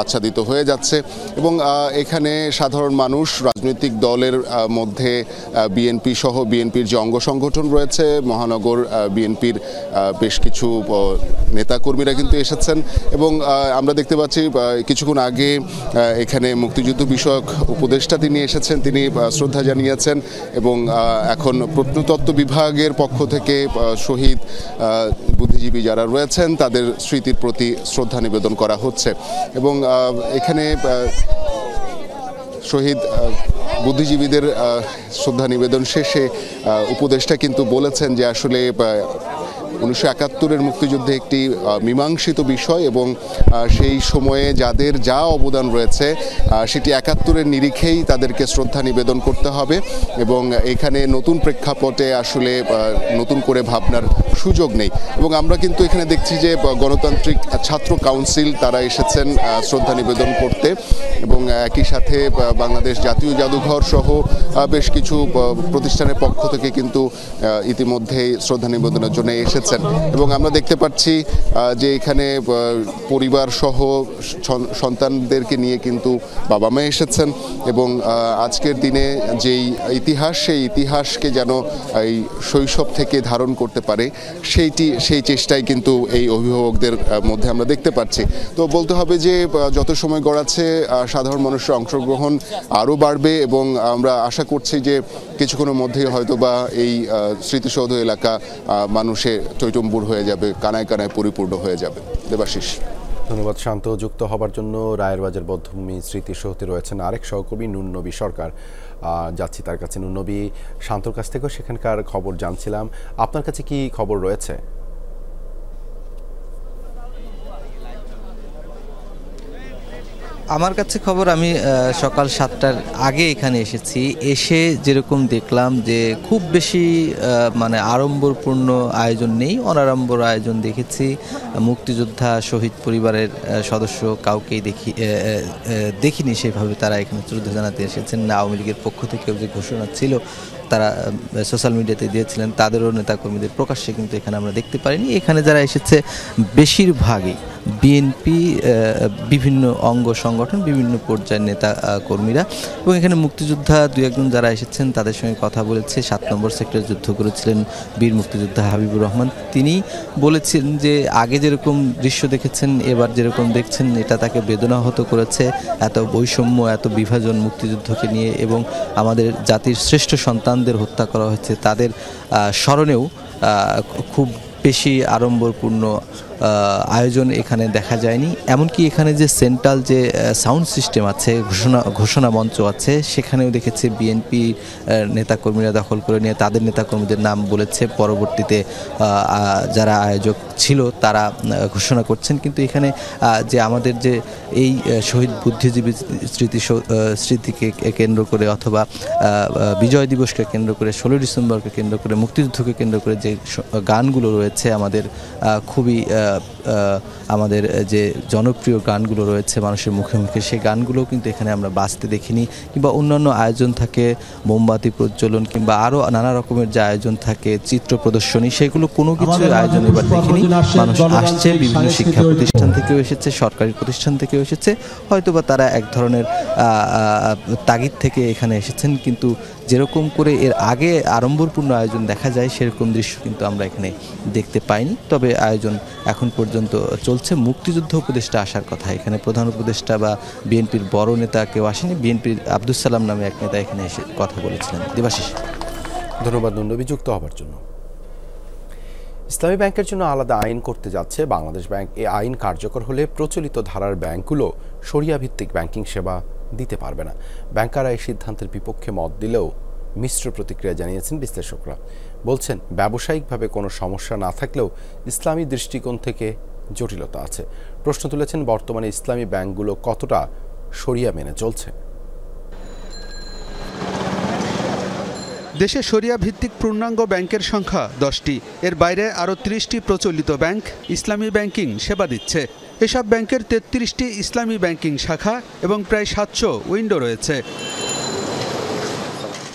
আচ্ছাদিত হয়ে যাচ্ছে এবং এখানে সাধারণ মানুষ, রাজনৈতিক দলের মধ্যে বিএনপি সহ বিএনপির যে অঙ্গ সংগঠন রয়েছে, মহানগর বিএনপির বেশ কিছু নেতাকর্মীরা কিন্তু এসেছেন এবং আমরা দেখতে পাচ্ছি কিছুক্ষণ আগে এখানে মুক্তিযুদ্ধ বিষয়ক উপদেষ্টা তিনি এসেছেন, তিনি শ্রদ্ধা জানিয়েছেন এবং এখন প্রত্নতত্ত্ব বিভাগের পক্ষ থেকে শহীদ বুদ্ধিজীবী যারা রয়েছেন তাদের স্মৃতির প্রতি শ্রদ্ধা নিবেদন করা হচ্ছে এবং এখানে শহীদ বুদ্ধিজীবীদের শ্রদ্ধা নিবেদন শেষে উপদেষ্টা কিন্তু বলেছেন যে আসলে 1971-এর মুক্তিযুদ্ধে একটি মীমাংসিত বিষয় এবং সেই সময়ে যাদের যা অবদান রয়েছে সেটি 71-এর নিরিখেই তাদেরকে শ্রদ্ধা নিবেদন করতে হবে এবং এখানে নতুন প্রেক্ষাপটে আসলে নতুন করে ভাবনার সুযোগ নেই এবং আমরা কিন্তু এখানে দেখছি যে গণতান্ত্রিক ছাত্র কাউন্সিল তারা এসেছেন শ্রদ্ধা নিবেদন করতে এবং একই সাথে বাংলাদেশ জাতীয় জাদুঘর সহ বেশ কিছু প্রতিষ্ঠানের পক্ষ থেকে কিন্তু ইতিমধ্যেই শ্রদ্ধা নিবেদনের জন্য এসেছেন এবং আমরা দেখতে পাচ্ছি যে এখানে পরিবার সহ সন্তানদেরকে নিয়ে কিন্তু বাবা মা এসেছেন এবং আজকের দিনে যেই ইতিহাস, সেই ইতিহাসকে যেন এই শৈশব থেকে ধারণ করতে পারে সেই চেষ্টাই কিন্তু এই অভিভাবকদের মধ্যে আমরা দেখতে পাচ্ছি। তো বলতে হবে যে যত সময় গড়াচ্ছে সাধারণ মানুষের অংশগ্রহণ আরও বাড়বে এবং আমরা আশা করছি যে কিছুক্ষণের মধ্যেই হয়তো বা এই স্মৃতিসৌধ এলাকা মানুষে টইটম্বুর হয়ে যাবে, কানায় কানায় পরিপূর্ণ হয়ে যাবে। দেবাশিস, ধন্যবাদ শান্ত। যুক্ত হবার জন্য রায়েরবাজার বধ্যভূমি স্মৃতিসৌধে রয়েছেন আরেক সহকর্মী নুননবী সরকার। যাচ্ছি তার কাছে। নুননবী, শান্তর কাছ থেকেও সেখানকার খবর জানছিলাম, আপনার কাছে কি খবর রয়েছে? আমার কাছে খবর, আমি সকাল 7টার আগে এখানে এসেছি। এসে যেরকম দেখলাম যে খুব বেশি মানে আড়ম্বরপূর্ণ আয়োজন নেই, অনাড়ম্বর আয়োজন দেখেছি। মুক্তিযোদ্ধা শহীদ পরিবারের সদস্য কাউকেই দেখিনি সেভাবে তারা এখানে শ্রদ্ধা জানাতে এসেছেন। আওয়ামী লীগের পক্ষ থেকেও যে ঘোষণা ছিল তারা সোশ্যাল মিডিয়াতে দিয়েছিলেন, তাদেরও নেতাকর্মীদের প্রকাশ্যে কিন্তু এখানে আমরা দেখতে পারিনি। এখানে যারা এসেছে বেশিরভাগই বিএনপি বিভিন্ন অঙ্গ সংগঠন, বিভিন্ন পর্যায়ের নেতা কর্মীরা, এবং এখানে মুক্তিযোদ্ধা দু একজন যারা এসেছেন তাদের সঙ্গে কথা বলেছে। 7 নম্বর সেক্টরে যুদ্ধ করেছিলেন বীর মুক্তিযোদ্ধা হাবিবুর রহমান, তিনি বলেছেন যে আগে যেরকম দৃশ্য দেখেছেন এবার যেরকম দেখছেন এটা তাকে বেদনাহত করেছে। এত বৈষম্য, এত বিভাজন মুক্তিযুদ্ধকে নিয়ে, এবং আমাদের জাতির শ্রেষ্ঠ সন্তানদের হত্যা করা হয়েছে, তাদের স্মরণেও খুব বেশি আড়ম্বরপূর্ণ আয়োজন এখানে দেখা যায়নি। এমনকি এখানে যে সেন্ট্রাল যে সাউন্ড সিস্টেম আছে, ঘোষণা মঞ্চ আছে, সেখানেও দেখেছি বিএনপি নেতাকর্মীরা দখল করে নিয়ে তাদের নেতাকর্মীদের নাম বলেছে। পরবর্তীতে যারা আয়োজক ছিল তারা ঘোষণা করছেন। কিন্তু এখানে যে আমাদের যে এই শহীদ বুদ্ধিজীবী স্মৃতিকে কেন্দ্র করে অথবা বিজয় দিবসকে কেন্দ্র করে, 16 ডিসেম্বরকে কেন্দ্র করে, মুক্তিযুদ্ধকে কেন্দ্র করে যে গানগুলো রয়েছে আমাদের খুবই আমাদের যে জনপ্রিয় গানগুলো রয়েছে মানুষের মুখে মুখে, সেই গানগুলোও কিন্তু এখানে আমরা বাজতে দেখিনি। কিংবা অন্যান্য আয়োজন থাকে, মোমবাতি প্রজ্বলন কিংবা আরও নানা রকমের যে আয়োজন থাকে, চিত্র প্রদর্শনী, সেগুলো কোনো কিছু আয়োজন এবার দেখিনি। মানুষ আসছে, বিভিন্ন শিক্ষা প্রতিষ্ঠান থেকেও এসেছে, সরকারি প্রতিষ্ঠান থেকেও এসেছে, হয়তোবা তারা এক ধরনের তাগিদ থেকে এখানে এসেছেন। কিন্তু যেরকম করে এর আগে আড়ম্বরপূর্ণ আয়োজন দেখা যায় সেরকম দৃশ্য কিন্তু আমরা এখানে দেখতে পাইনি। তবে আয়োজন এখন পর্যন্ত চলছে। মুক্তিযুদ্ধ উপদেষ্টা আসার কথা, এখানে প্রধান উপদেষ্টা বা বিএনপির বড় নেতা কেউ আসেনি। বিএনপির আব্দুল সালাম নামে এক নেতা এখানে এসে কথা বলেছিলেন। দেবাশিস, ধন্যবাদ নবী যুক্ত হবার জন্য। ইসলামী ব্যাংকের জন্য আলাদা আইন করতে যাচ্ছে বাংলাদেশ ব্যাংক। এই আইন কার্যকর হলে প্রচলিত ধারার ব্যাংকগুলো শরিয়া ভিত্তিক ব্যাংকিং সেবা দিতে পারবে না। ব্যাংকাররা এই সিদ্ধান্তের বিপক্ষে মত দিলেও মিশ্র প্রতিক্রিয়া জানিয়েছেন বিশ্লেষকরা। বলছেন ব্যবসায়িকভাবে কোনো সমস্যা না থাকলেও ইসলামী দৃষ্টিকোণ থেকে জটিলতা আছে। প্রশ্ন তুলেছেন বর্তমানে ইসলামী ব্যাংকগুলো কতটা শরিয়া মেনে চলছে। দেশে শরিয়া ভিত্তিক পূর্ণাঙ্গ ব্যাংকের সংখ্যা 10টি। এর বাইরে আরও 30টি প্রচলিত ব্যাংক ইসলামী ব্যাংকিং সেবা দিচ্ছে। এসব ব্যাংকের 33টি ইসলামী ব্যাংকিং শাখা এবং প্রায় 700 উইন্ডো রয়েছে।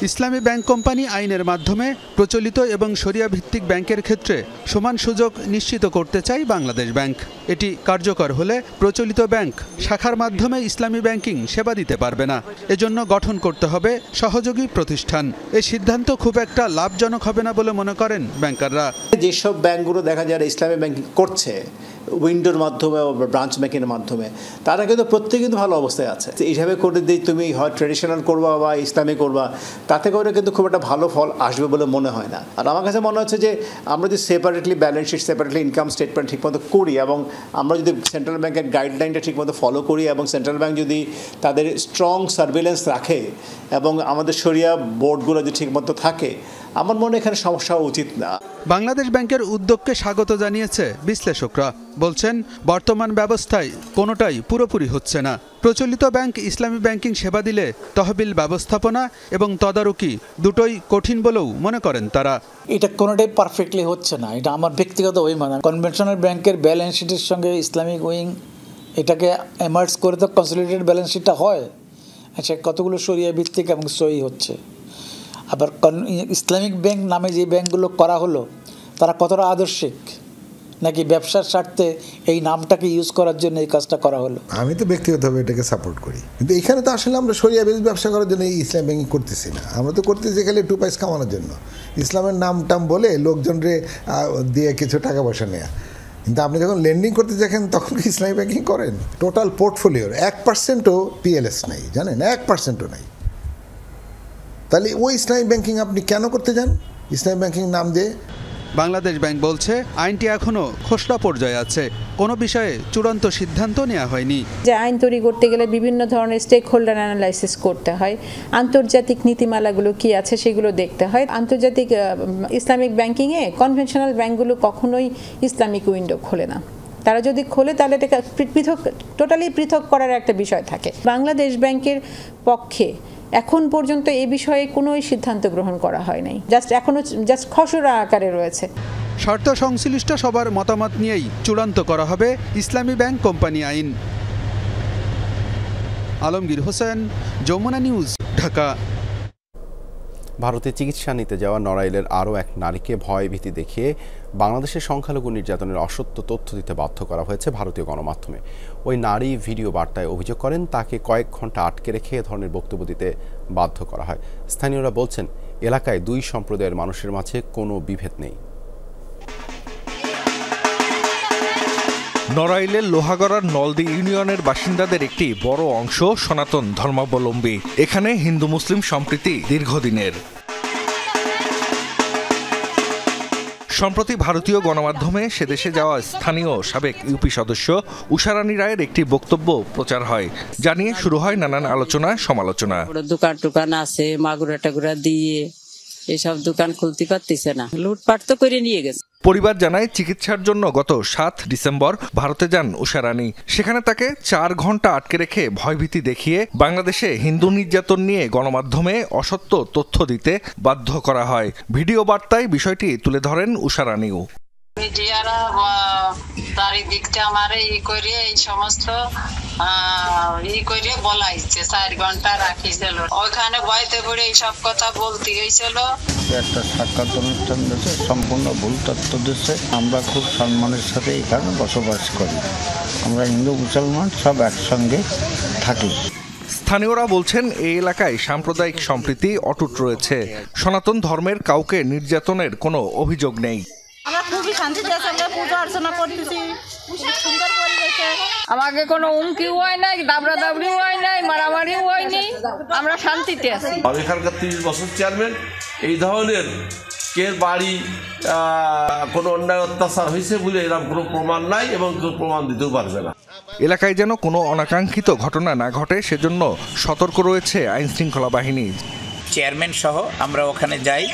ইসলামী ব্যাংক কোম্পানি আইনের মাধ্যমে প্রচলিত এবং শরিয়া ভিত্তিক ব্যাংকের ক্ষেত্রে সমান সুযোগ নিশ্চিত করতে চায় বাংলাদেশ ব্যাংক। এটি কার্যকর হলে প্রচলিত ব্যাংক শাখার মাধ্যমে ইসলামী ব্যাংকিং সেবা দিতে পারবে না। এজন্য গঠন করতে হবে সহযোগী প্রতিষ্ঠান। এই সিদ্ধান্ত খুব একটা লাভজনক হবে না বলে মনে করেন ব্যাংকাররা। যেসব ব্যাংকগুলো দেখা যায় ইসলামী ব্যাংকিং করছে উইন্ডোর মাধ্যমে বা ব্রাঞ্চ ব্যাংকিংয়ের মাধ্যমে, তারা কিন্তু প্রত্যেকে কিন্তু ভালো অবস্থায় আছে। এইভাবে করে দিয়ে তুমি হয় ট্রেডিশনাল করবা বা ইসলামী করবা, তাতে করে কিন্তু খুব একটা ভালো ফল আসবে বলে মনে হয় না। আর আমার কাছে মনে হচ্ছে যে আমরা যদি separately balance sheet, separately income statement ঠিকমতো করি এবং আমরা যদি সেন্ট্রাল ব্যাংকের গাইডলাইনটা ঠিকমতো ফলো করি এবং সেন্ট্রাল ব্যাংক যদি তাদের স্ট্রং সার্ভেলেন্স রাখে এবং আমাদের শরিয়া বোর্ডগুলো যদি ঠিকমতো থাকে, আমার মনে এখানে সমস্যা উচিত না। বাংলাদেশ ব্যাংকের উদ্যোগকে স্বাগত জানিয়েছে বিশ্লেষকরা। বলছেন বর্তমান ব্যবস্থায় কোনোটাই পুরোপুরি হচ্ছে না। প্রচলিত ব্যাংক ইসলামী ব্যাংকিং সেবা দিলে তহবিল ব্যবস্থাপনা এবং তদারকি দুটোই কঠিন বলেও মনে করেন তারা। এটা কোনোটাই পারফেক্টলি হচ্ছে না, এটা আমার ব্যক্তিগত অভিমত। কনভেনশনাল ব্যাংকের ব্যালেন্স শিটের সঙ্গে ইসলামিক উইং এটাকে এমার্জ করে তো কনসলিডেটেড ব্যালেন্স শিটটা হয়। আচ্ছা, কতগুলো শরিয়া ভিত্তিক এবং সহি হচ্ছে। আবার ইসলামিক ব্যাংক নামে যে ব্যাংকগুলো করা হলো তারা কতটা আদর্শিক, নাকি ব্যবসার স্বার্থে এই নামটাকে ইউজ করার জন্য এই কাজটা করা হলো? আমি তো ব্যক্তিগতভাবে এটাকে সাপোর্ট করি, কিন্তু এখানে তো আসলে আমরা শরিয়া বেসড ব্যবসা করার জন্য এই ইসলাম ব্যাংকিং করতেছি না। আমরা তো করতেছি খালি 2 পয়সা কামানোর জন্য, ইসলামের নাম টাম বলে লোকজনরে দিয়ে কিছু টাকা পয়সা নেয়া। কিন্তু আপনি যখন লেন্ডিং করতে দেখেন তখন কি ইসলামী ব্যাংকিং করেন? টোটাল পোর্টফোলিওর 1%ও পিএলএস নাই, জানেন, 1%ও নাই। তাহলে ওই ইসলামী ব্যাংকিং আপনি কেন করতে যান ইসলামী ব্যাংকিং নাম দিয়ে? বাংলাদেশ ব্যাংক বলছে আইনটি এখনো খসড়া পর্যায়ে আছে, কোনো বিষয়ে চূড়ান্ত সিদ্ধান্ত নেওয়া হয়নি। যে আইন তৈরি করতে গেলে বিভিন্ন ধরনের স্টেক হোল্ডার অ্যানালাইসিস করতে হয়, আন্তর্জাতিক নীতিমালাগুলো কি আছে সেগুলো দেখতে হয়। আন্তর্জাতিক ইসলামিক ব্যাংকিংয়ে কনভেনশনাল ব্যাংকগুলো কখনোই ইসলামিক উইন্ডো খোলে না। তারা যদি খোলে তাহলে এটা টোটালি পৃথক করার একটা বিষয় থাকে। বাংলাদেশ ব্যাংকের পক্ষে এখন পর্যন্ত এই বিষয়ে কোনো সিদ্ধান্ত গ্রহণ করা হয় নাই, জাস্ট খসড়া আকারে রয়েছে। শর্ত সংশ্লিষ্ট সবার মতামত নিয়েই চূড়ান্ত করা হবে ইসলামী ব্যাংক কোম্পানি আইন। আলমগীর হোসেন, যমুনা নিউজ, ঢাকা। ভারতে চিকিৎসা নিতে যাওয়া নড়াইলের আরও এক নারীকে ভয় ভীতি দেখিয়ে বাংলাদেশের সংখ্যালঘু নির্যাতনের অসত্য তথ্য দিতে বাধ্য করা হয়েছে ভারতীয় গণমাধ্যমে। ওই নারী ভিডিও বার্তায় অভিযোগ করেন তাকে কয়েক ঘন্টা আটকে রেখে এ ধরনের বক্তব্য দিতে বাধ্য করা হয়। স্থানীয়রা বলছেন, এলাকায় দুই সম্প্রদায়ের মানুষের মাঝে কোনো বিভেদ নেই। নড়াইলের লোহাগড়ার নলদি ইউনিয়নের বাসিন্দাদের একটি বড় অংশ সনাতন ধর্মাবলম্বী। এখানে হিন্দু মুসলিম সম্প্রীতি দীর্ঘদিনের। সম্প্রতি ভারতীয় গণমাধ্যমে সেদেশে যাওয়া স্থানীয় সাবেক ইউপি সদস্য উষারানী রায়ের একটি বক্তব্য প্রচার হয়, যা নিয়ে শুরু হয় নানান আলোচনা সমালোচনা। দোকান টোকান আছে, মাগুরা টাগুরা দিয়ে এসব দোকান খুলতে পারতেছে না, লুটপাট তো করে নিয়ে গেছে। পরিবার জানায়, চিকিৎসার জন্য গত 7 ডিসেম্বর ভারতে যান উষারানী। সেখানে তাকে 4 ঘন্টা আটকে রেখে ভয়ভীতি দেখিয়ে বাংলাদেশে হিন্দু নির্যাতন নিয়ে গণমাধ্যমে অসত্য তথ্য দিতে বাধ্য করা হয়। ভিডিও বার্তায় বিষয়টি তুলে ধরেন উষারানীও। মিডিয়ারা চারিদিকটা আমারে এই সমস্ত বলাইছে, 4 ঘন্টা রাখিছিল ওইখানে ভয়তে পড়ে এইসব কথা বলতে হয়েছিল। একটা সাক্ষাৎ অনুষ্ঠান দিচ্ছে, সম্পূর্ণ ভুল তথ্য দিচ্ছে। আমরা খুব সম্মানের সাথে এখানে বসবাস করি, আমরা হিন্দু মুসলমান সব একসঙ্গে থাকি। স্থানীয়রা বলছেন, এই এলাকায় সাম্প্রদায়িক সম্প্রীতি অটুট রয়েছে। সনাতন ধর্মের কাউকে নির্যাতনের কোনো অভিযোগ নেই। আমরা খুবই শান্তিতে আছি, আমরা পূজা অর্চনা করতেছি, সুন্দর পরিবেশে। আমাকে কোনো হুমকিও হয় নাই, দাবড়া দাবড়িও হয় নাই, মারামারিও হয়নি, আমরা শান্তিতে আছি। আমি এখানকার 30 বছর চেয়ারম্যান। এই ধরনের কে বাড়ি কোনো অন্যায় অত্যাচার হয়েছে বলে এরকম কোনো প্রমাণ নাই এবং কেউ প্রমাণ দিতেও পারবে না। এলাকায় যেন কোনো অনাকাঙ্ক্ষিত ঘটনা না ঘটে, সেজন্য সতর্ক রয়েছে আইন শৃঙ্খলা বাহিনী। চেয়ারম্যান সহ আমরা ওখানে যাই,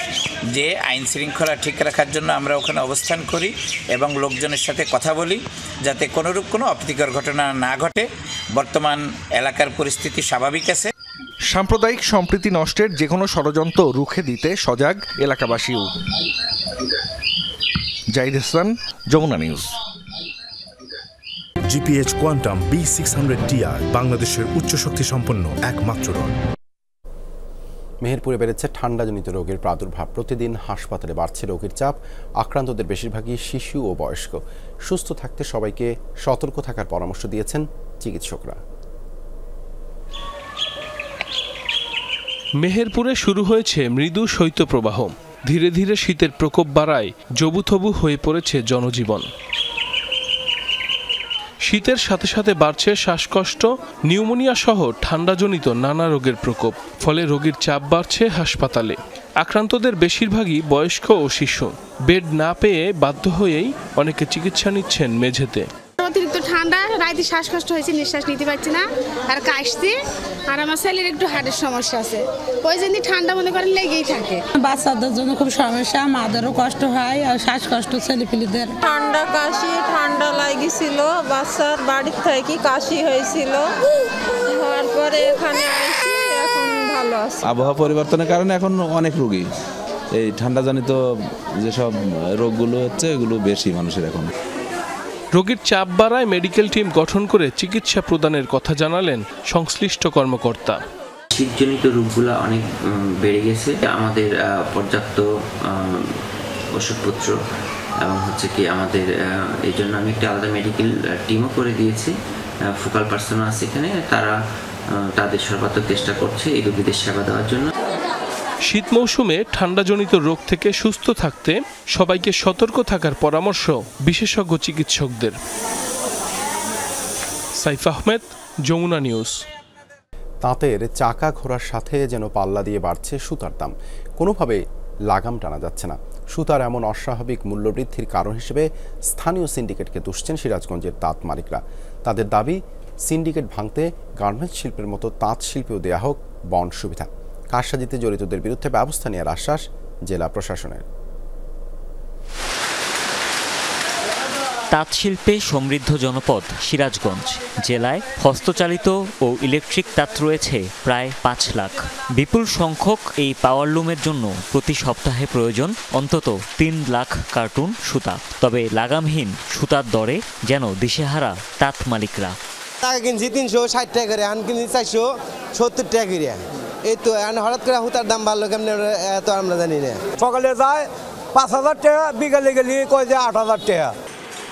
যে আইন শৃঙ্খলা ঠিক রাখার জন্য আমরা ওখানে অবস্থান করি এবং লোকজনের সাথে কথা বলি, যাতে কোনোরূপ কোনো অপ্রীতিকর ঘটনা না ঘটে। বর্তমান এলাকার পরিস্থিতি স্বাভাবিক আছে। সাম্প্রদায়িক সম্প্রীতি নষ্টের যে কোনো ষড়যন্ত্র রুখে দিতে সজাগ এলাকাবাসীও। Zahid Hasan, Jamuna news. GPH quantum B600TR বাংলাদেশের উচ্চ শক্তি সম্পন্ন একমাত্র রড। মেহেরপুরে বেড়েছে ঠান্ডাজনিত রোগের প্রাদুর্ভাব। প্রতিদিন হাসপাতালে বাড়ছে রোগীর চাপ। আক্রান্তদের বেশিরভাগই শিশু ও বয়স্ক। সুস্থ থাকতে সবাইকে সতর্ক থাকার পরামর্শ দিয়েছেন চিকিৎসকরা। মেহেরপুরে শুরু হয়েছে মৃদু শৈত্যপ্রবাহ। ধীরে ধীরে শীতের প্রকোপ বাড়ায় জবুথবু হয়ে পড়েছে জনজীবন। শীতের সাথে সাথে বাড়ছে শ্বাসকষ্ট, নিউমোনিয়া সহ ঠান্ডাজনিত নানা রোগের প্রকোপ। ফলে রোগীর চাপ বাড়ছে হাসপাতালে। আক্রান্তদের বেশিরভাগই বয়স্ক ও শিশু। বেড না পেয়ে বাধ্য হয়েই অনেকে চিকিৎসা নিচ্ছেন মেঝেতে। অতিরিক্ত ঠান্ডা, রাতে শ্বাসকষ্ট হয়েছে, নিঃশ্বাস নিতে পারছি না, আর কাশছি, আর আমার ছেলের একটু হার্টের সমস্যা আছে। ওই জন্য ঠান্ডা মনে করেন লেগেই থাকে। বাচ্চাদের জন্য খুব সমস্যা, মাদেরও কষ্ট হয়, আর শ্বাসকষ্ট ছেলেপিলেদের। ঠান্ডা কাশি, ঠান্ডা লাগিয়েছিল, বাচ্চার বাড়ির থেকে কাশি হয়েছিল, হওয়ার পরে এখানে আসি, এখন ভালো আছে। আবহাওয়া পরিবর্তনের কারণে এখন অনেক রোগী, এই ঠান্ডাজনিত যেসব রোগগুলো হচ্ছে এগুলো বেশি মানুষের এখন। রোগীর চাপ বাড়ায় মেডিকেল টিম গঠন করে চিকিৎসা প্রদানের কথা জানালেন সংশ্লিষ্ট কর্মকর্তা। শীতজনিত রোগগুলো অনেক বেড়ে গেছে। আমাদের পর্যাপ্ত ওষুধপত্র এবং হচ্ছে কি আমাদের এই জন্য আমি একটা আলাদা মেডিকেল টিমও করে দিয়েছি। ফোকাল পার্সন আছে এখানে, তারা তাদের সর্বাত্মক চেষ্টা করছে এই রোগীদের সেবা দেওয়ার জন্য। শীত মৌসুমে ঠান্ডাজনিত রোগ থেকে সুস্থ থাকতে সবাইকে সতর্ক থাকার পরামর্শ বিশেষজ্ঞ চিকিৎসকদের। সাইফ আহমেদ, যমুনা নিউজ। তাঁতের চাকা ঘোরার সাথে যেন পাল্লা দিয়ে বাড়ছে সুতার দাম। কোনোভাবে লাগাম টানা যাচ্ছে না। সুতার এমন অস্বাভাবিক মূল্যবৃদ্ধির কারণ হিসেবে স্থানীয় সিন্ডিকেটকে দুষছেন সিরাজগঞ্জের তাঁত মালিকরা। তাদের দাবি, সিন্ডিকেট ভাঙতে গার্মেন্টস শিল্পের মতো তাঁত শিল্পেও দেয়া হোক বন্ড সুবিধা। কারসাজিতে জড়িতদের বিরুদ্ধে ব্যবস্থা নেওয়ার আশ্বাস জেলা প্রশাসনের। তাঁত শিল্পে সমৃদ্ধ জনপদ সিরাজগঞ্জ জেলায় হস্তচালিত ও ইলেকট্রিক তাঁত রয়েছে প্রায় 5 লাখ। বিপুল সংখ্যক এই পাওয়ারলুমের জন্য প্রতি সপ্তাহে প্রয়োজন অন্তত 3 লাখ কার্টুন সুতা। তবে লাগামহীন সুতার দরে যেন দিশেহারা তাঁত মালিকরা। টাকা কিনছি 360 টাকা করে, আন কিনছি 470 টাকা করে। এই তো হঠাৎ করে হুতার দাম বাড়লো কেমনে এত আমরা জানি না। সকালে যায় 5,000 টাকা, বিকালে গেলে কয় যে 8,000 টাকা।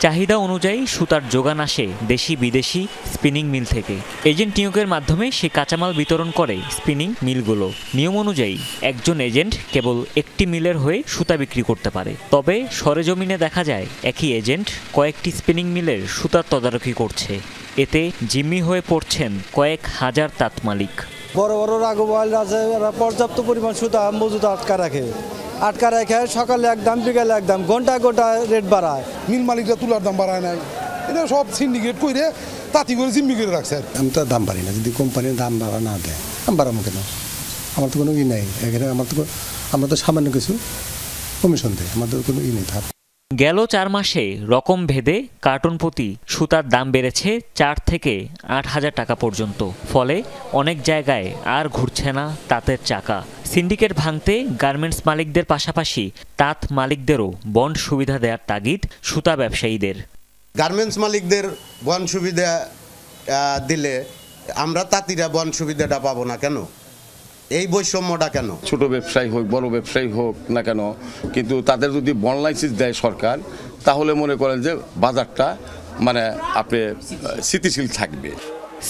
চাহিদা অনুযায়ী সুতার যোগান আসে দেশি বিদেশি স্পিনিং মিল থেকে। এজেন্ট নিয়োগের মাধ্যমে সে কাঁচামাল বিতরণ করে স্পিনিং মিলগুলো। নিয়ম অনুযায়ী একজন এজেন্ট কেবল একটি মিলের হয়ে সুতা বিক্রি করতে পারে। তবে সরেজমিনে দেখা যায় একই এজেন্ট কয়েকটি স্পিনিং মিলের সুতার তদারকি করছে। এতে জিম্মি হয়ে পড়ছেন কয়েক হাজার তাঁত মালিক। বড় বড় রাগোয়াল আছে, এরা পর্যাপ্ত পরিমাণ সুতা মজুদ আটকা রাখে, সকালে একদম বিকালে একদম ঘন্টা রেট বাড়ায়। মিল মালিকরা তুলার দাম বাড়ায় নাই, এটা সব সিন্ডিকেট করে তাঁতি করে জিম্মি করে রাখছে। আমি তো দাম বাড়ি না, যদি কোম্পানির দাম বাড়া না দেয় আমি বাড়াবো কেন? আমার তো কোনো ই নেই এখানে, আমরা তো সামান্য কিছু কমিশন দেয়, আমাদের কোনো ই নেই। গেল 4 মাসে রকম ভেদে কার্টন প্রতি সুতার দাম বেড়েছে 4 থেকে 8,000 টাকা পর্যন্ত। ফলে অনেক জায়গায় আর ঘুরছে না তাঁতের চাকা। সিন্ডিকেট ভাঙতে গার্মেন্টস মালিকদের পাশাপাশি তাঁত মালিকদেরও বন্ড সুবিধা দেওয়ার তাগিদ সুতা ব্যবসায়ীদের। গার্মেন্টস মালিকদের বন্ড সুবিধা দিলে আমরা তাঁতিরা বন্ড সুবিধাটা পাবো না কেন? এই বৈষম্যটা কেন? ছোট ব্যবসায়ী হোক বড় ব্যবসায়ী হোক না কেন, কিন্তু তাদের যদি বন্ড লাইসেন্স দেয় সরকার, তাহলে মনে করেন যে বাজারটা আপনি স্থিতিশীল থাকবে।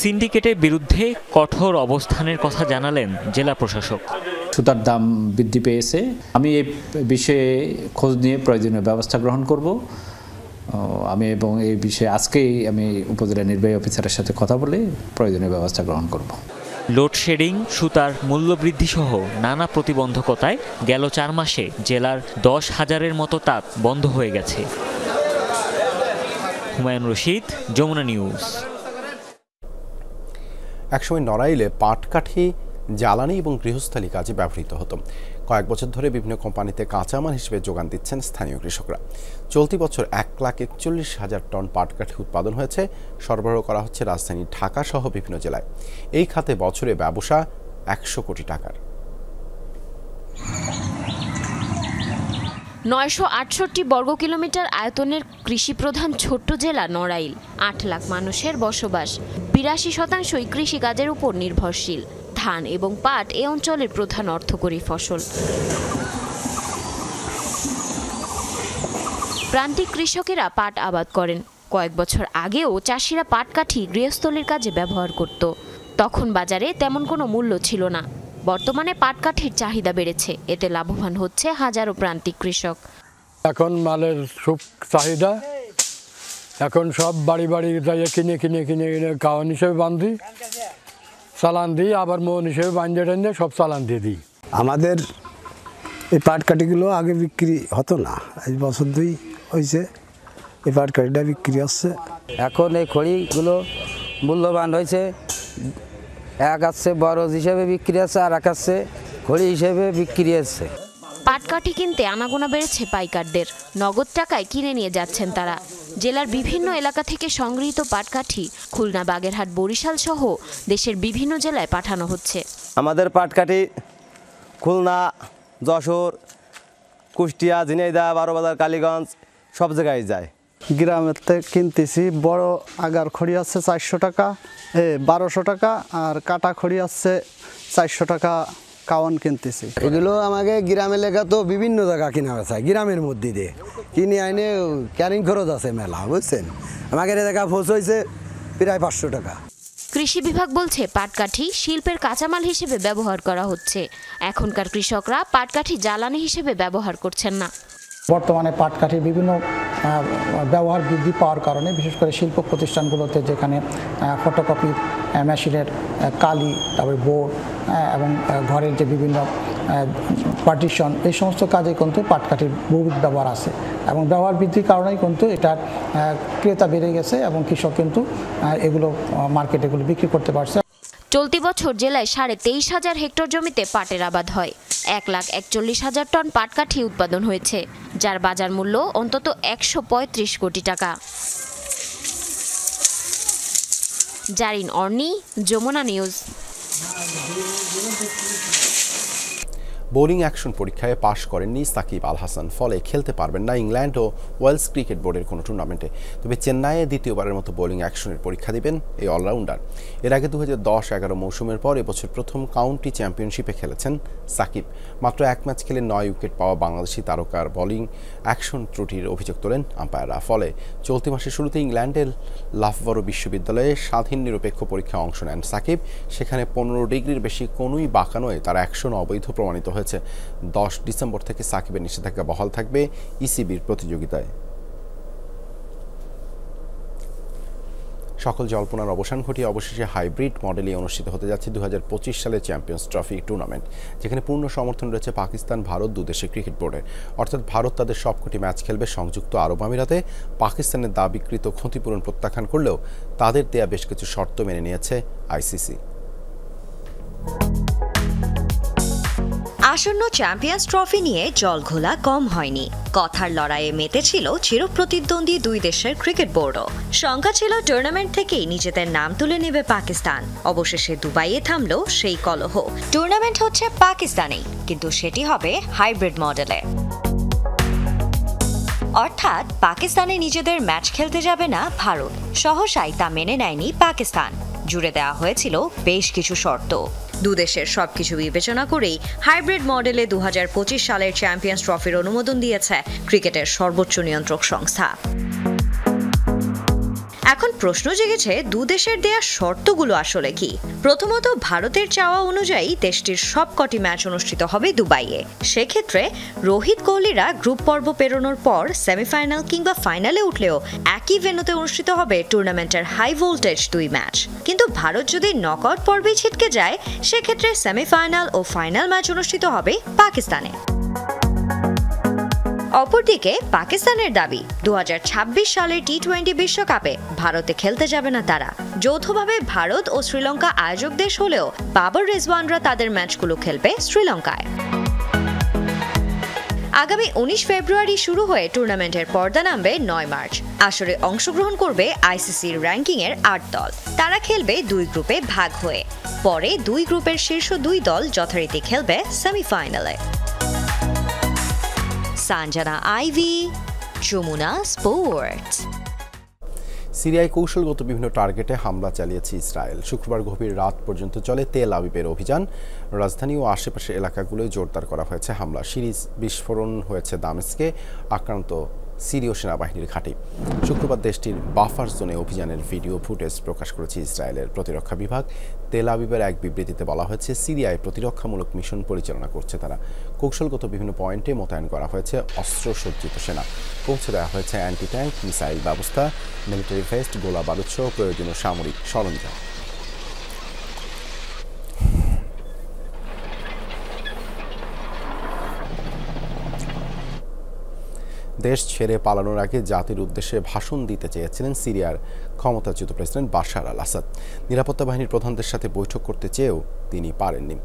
সিন্ডিকেটের বিরুদ্ধে কঠোর অবস্থানের কথা জানালেন জেলা প্রশাসক। সুতার দাম বৃদ্ধি পেয়েছে, আমি এই বিষয়ে খোঁজ নিয়ে প্রয়োজনীয় ব্যবস্থা গ্রহণ করব। এবং এই বিষয়ে আজকেই আমি উপজেলা নির্বাহী অফিসারের সাথে কথা বলে প্রয়োজনীয় ব্যবস্থা গ্রহণ করব। লোডশেডিং, সুতার মূল্যবৃদ্ধি সহ নানা প্রতিবন্ধকতায় গেল 4 মাসে জেলার 10,000-এর মতো তাঁত বন্ধ হয়ে গেছে। হুমায়ুন রশিদ, যমুনা নিউজ। একসময় নড়াইলে পাটকাঠি জ্বালানি এবং গৃহস্থালী কাজে ব্যবহৃত হতো। কয়েক বছর ধরে বিভিন্ন কোম্পানিতে কাঁচামাল হিসেবে যোগান দিচ্ছেন স্থানীয় কৃষকরা। চলতি বছর 1,41,000 টন পাটকাঠি উৎপাদন হয়েছে, সরবরাহ করা হচ্ছে রাজধানী ঢাকা সহ বিভিন্ন জেলায়। এই খাতে বছরে ব্যবসা 100 কোটি টাকার। 968 বর্গ কিলোমিটার আয়তনের কৃষিপ্রধান ছোট্ট জেলা নড়াইল। 8 লাখ মানুষের বসবাস, 82% কৃষিকাজের উপর নির্ভরশীল। ধান এবং পাট এ অঞ্চলের প্রধান অর্থকরী ফসল। প্রান্তিক কৃষকেরা পাট আবাদ করেন। কয়েক বছর আগেও চাষিরা পাটকাঠি গৃহস্থলীর কাজে ব্যবহার করত। তখন বাজারে তেমন কোনো মূল্য ছিল না। বর্তমানে পাটকাঠির চাহিদা বেড়েছে, এতে লাভবান হচ্ছে হাজারো প্রান্তিক কৃষক। এখন মালের খুব চাহিদা, এখন সব বাড়ি বাড়ি যাইয়ে কিনে কাওয়ান হিসেবে বান্ধি, চালান দিই, আবার মন হিসেবে বান্ধে টান্ধে সব চালান দিয়ে দিই। আমাদের এই পাটকাঠিগুলো আগে বিক্রি হতো না, এই বছর 2 হয়েছে এই পাটকাঠিটা বিক্রি হচ্ছে। এখন এই খড়িগুলো মূল্যবান হয়েছে, এক আছে বরজ হিসেবে বিক্রি আছে, আর এক আছে খড়ি হিসেবে বিক্রি হচ্ছে। পাটকাঠি কিনতে আনাগোনা বেড়েছে পাইকারদের। নগদ টাকায় কিনে নিয়ে যাচ্ছেন তারা। জেলার বিভিন্ন এলাকা থেকে সংগৃহীত পাটকাঠি খুলনা, বাগেরহাট, বরিশাল সহ দেশের বিভিন্ন জেলায় পাঠানো হচ্ছে। আমাদের পাটকাঠি খুলনা, যশোর, কুষ্টিয়া, ঝিনাইদহ, বারোবাজার, কালীগঞ্জ সব জায়গায় যায়। গ্রামের থেকে কিনতেছি, বড় আগার খড়ি আছে 400 টাকা, 1200 টাকা, আর কাটা খড়ি আছে 400 টাকা কাওয়ান কিনতেছি। এগুলো আমাকে গ্রামের লেখা তো বিভিন্ন জায়গা কিনা আছে, গ্রামের মধ্যে দিয়ে কিনে আইনে ক্যারিং খরচ আছে মেলা, বুঝছেন। আমাকে দেখা ফোস হয়েছে প্রায় 500 টাকা। কৃষি বিভাগ বলছে পাটকাঠি শিল্পের কাঁচামাল হিসেবে ব্যবহার করা হচ্ছে। এখনকার কৃষকরা পাটকাঠি জ্বালানি হিসেবে ব্যবহার করছেন না। বর্তমানে পাটকাঠির বিভিন্ন ব্যবহার বৃদ্ধি পাওয়ার কারণে বিশেষ করে শিল্প প্রতিষ্ঠানগুলোতে যেখানে ফটোকপি মেশিনের কালি, তারপরে বোর্ড এবং ঘরের যে বিভিন্ন পার্টিশন, এই সমস্ত কাজে কিন্তু পাটকাঠির বহুবিধ ব্যবহার আছে এবং ব্যবহার বৃদ্ধির কারণেই কিন্তু এটার ক্রেতা বেড়ে গেছে এবং কৃষক কিন্তু এগুলো মার্কেটে এগুলো বিক্রি করতে পারছে। চলতি বছর জেলায় 23,500 হেক্টর জমিতে পাটের আবাদ হয়। 1,41,000 টন পাটকাঠি উৎপাদন হয়েছে, যার বাজার মূল্য অন্তত 135 কোটি টাকা। Zarin অর্নি, Jamuna news. Bowling action পরীক্ষায় পাশ করেননি সাকিব আল হাসান, ফলে খেলতে পারবেন না ইংল্যান্ড ও ওয়েলস ক্রিকেট বোর্ডের কোনো টুর্নামেন্টে। তবে চেন্নাইয়ে দ্বিতীয়বারের মতো বোলিং অ্যাকশনের পরীক্ষা দিবেন এই অলরাউন্ডার। এর আগে 2010-11 মৌসুমের পর এবছর প্রথম কাউন্টি চ্যাম্পিয়নশিপে খেলেছেন সাকিব। মাত্র 1 ম্যাচ খেলে 9 উইকেট পাওয়া বাংলাদেশি তারকার বোলিং অ্যাকশন ত্রুটির অভিযোগ তোলেন আম্পায়াররা। ফলে চলতি মাসের শুরুতে ইংল্যান্ডের লাফবরো বিশ্ববিদ্যালয়ে স্বাধীন নিরপেক্ষ পরীক্ষায় অংশ নেন সাকিব। সেখানে 15 ডিগ্রির বেশি কোনোই বাঁকা নয়, তার অ্যাকশন অবৈধ প্রমাণিত হয়েছে। 10 ডিসেম্বর থেকে সাকিবের নিষেধাজ্ঞা বহাল থাকবে ইসিবির প্রতিযোগিতায়। সকল জল্পনার অবসান ঘটিয়ে অবশেষে হাইব্রিড মডেলে অনুষ্ঠিত হতে যাচ্ছে 2025 সালের চ্যাম্পিয়ন্স ট্রফি টুর্নামেন্ট, যেখানে পূর্ণ সমর্থন রয়েছে পাকিস্তান, ভারত দু দেশের ক্রিকেট বোর্ডের। অর্থাৎ ভারত তাদের সবকটি ম্যাচ খেলবে সংযুক্ত আরব আমিরাতে। পাকিস্তানের দাবিকৃত ক্ষতিপূরণ প্রত্যাখ্যান করলেও তাদের দেয়া বেশ কিছু শর্ত মেনে নিয়েছে আইসিসি। আসন্ন চ্যাম্পিয়ন্স ট্রফি নিয়ে জলঘোলা কম হয়নি। কথার লড়াইয়ে মেতেছিল চিরপ্রতিদ্বন্দ্বী দুই দেশের ক্রিকেট বোর্ডও। শঙ্কা ছিল টুর্নামেন্ট থেকেই নিজেদের নাম তুলে নেবে পাকিস্তান। অবশেষে দুবাইয়ে থামল সেই কলহ। টুর্নামেন্ট হচ্ছে পাকিস্তানেই, কিন্তু সেটি হবে হাইব্রিড মডেলে। অর্থাৎ পাকিস্তানে নিজেদের ম্যাচ খেলতে যাবে না ভারত। সহসাই তা মেনে নেয়নি পাকিস্তান। জুড়ে দেওয়া হয়েছিল বেশ কিছু শর্ত। দুদেশের সবকিছু বিবেচনা করেই হাইব্রিড মডেলে 2025 সালের চ্যাম্পিয়ন্স ট্রফির অনুমোদন দিয়েছে ক্রিকেটের সর্বোচ্চ নিয়ন্ত্রক সংস্থা। এখন প্রশ্ন জেগেছে দুদেশের দেয়া শর্তগুলো আসলে কি। প্রথমত, ভারতের চাওয়া অনুযায়ী দেশটির সবকটি ম্যাচ অনুষ্ঠিত হবে দুবাইয়ে। সেক্ষেত্রে রোহিত কোহলিরা গ্রুপ পর্ব পেরোনোর পর সেমিফাইনাল কিংবা ফাইনালে উঠলেও একই ভেন্যুতে অনুষ্ঠিত হবে টুর্নামেন্টের হাই ভোল্টেজ 2 ম্যাচ। কিন্তু ভারত যদি নকআউট পর্বে ছিটকে যায়, সেক্ষেত্রে সেমিফাইনাল ও ফাইনাল ম্যাচ অনুষ্ঠিত হবে পাকিস্তানে। অপরদিকে পাকিস্তানের দাবি 2026 সালের টি-20 বিশ্বকাপে ভারতে খেলতে যাবে না তারা। যৌথভাবে ভারত ও শ্রীলঙ্কা আয়োজক দেশ হলেও বাবর রেজওয়ানরা তাদের ম্যাচগুলো খেলবে শ্রীলঙ্কায়। আগামী 19 ফেব্রুয়ারি শুরু হয়ে টুর্নামেন্টের পর্দা নামবে 9 মার্চ। আসরে অংশগ্রহণ করবে আইসিসির র্যাঙ্কিংয়ের 8 দল। তারা খেলবে 2 গ্রুপে ভাগ হয়ে। পরে 2 গ্রুপের শীর্ষ 2 দল যথারীতি খেলবে সেমিফাইনালে। সানজানা আইভি, যমুনা স্পোর্টস। সিরিয়ায় কৌশলগত বিভিন্ন টার্গেটে হামলা চালিয়েছে ইসরায়েল। শুক্রবার গভীর রাত পর্যন্ত চলে তেল আবিবের অভিযান। রাজধানী ও আশেপাশের এলাকাগুলোয় জোরদার করা হয়েছে হামলা। সিরিজ বিস্ফোরণ হয়েছে দামেস্কে আক্রান্ত সিরীয় সেনাবাহিনীর ঘাঁটি। শুক্রবার দেশটির বাফার জোনে অভিযানের ভিডিও ফুটেজ প্রকাশ করেছে ইসরায়েলের প্রতিরক্ষা বিভাগ। তেল আবিবের এক বিবৃতিতে বলা হয়েছে, সিরিয়ায় প্রতিরক্ষামূলক মিশন পরিচালনা করছে তারা। কৌশলগত বিভিন্ন পয়েন্টে মোতায়েন করা হয়েছে অস্ত্রসজ্জিত সেনা। পৌঁছে দেওয়া হয়েছে অ্যান্টি ট্যাঙ্ক মিসাইল ব্যবস্থা, মিলিটারি ভেস্ট, গোলা বারুদ সহ প্রয়োজনীয় সামরিক সরঞ্জাম। দেশ ছেড়ে পালানোর আগে জাতির উদ্দেশ্যে ভাষণ দিতে চেয়েছিলেন সিরিয়ার ক্ষমতাচ্যুত প্রেসিডেন্ট বাশার আল আসাদ। নিরাপত্তা বাহিনীর প্রধানদের সাথে বৈঠক করতে চেয়েও তিনি পারেননি।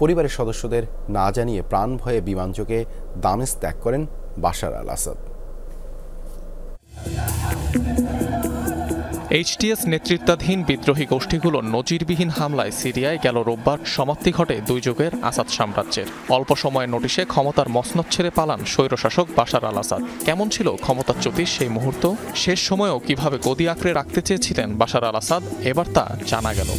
পরিবারের সদস্যদের না জানিয়ে প্রাণ ভয়ে বিমানযোগে দামেস্ক ত্যাগ করেন বাশার আল আসাদ। এইচটিএস নেতৃত্বাধীন বিদ্রোহী গোষ্ঠীগুলোর নজিরবিহীন হামলায় সিরিয়ায় গেল রোববার সমাপ্তি ঘটে 2 যুগের আসাদ সাম্রাজ্যের। অল্প সময়ের নোটিশে ক্ষমতার মসনদ ছেড়ে পালান স্বৈরশাসক বাশার আল আসাদ। কেমন ছিল ক্ষমতাচ্যুতির সেই মুহূর্ত? শেষ সময়েও কিভাবে গদি আঁকড়ে রাখতে চেয়েছিলেন বাশার আল আসাদ, এবার তা জানা গেল।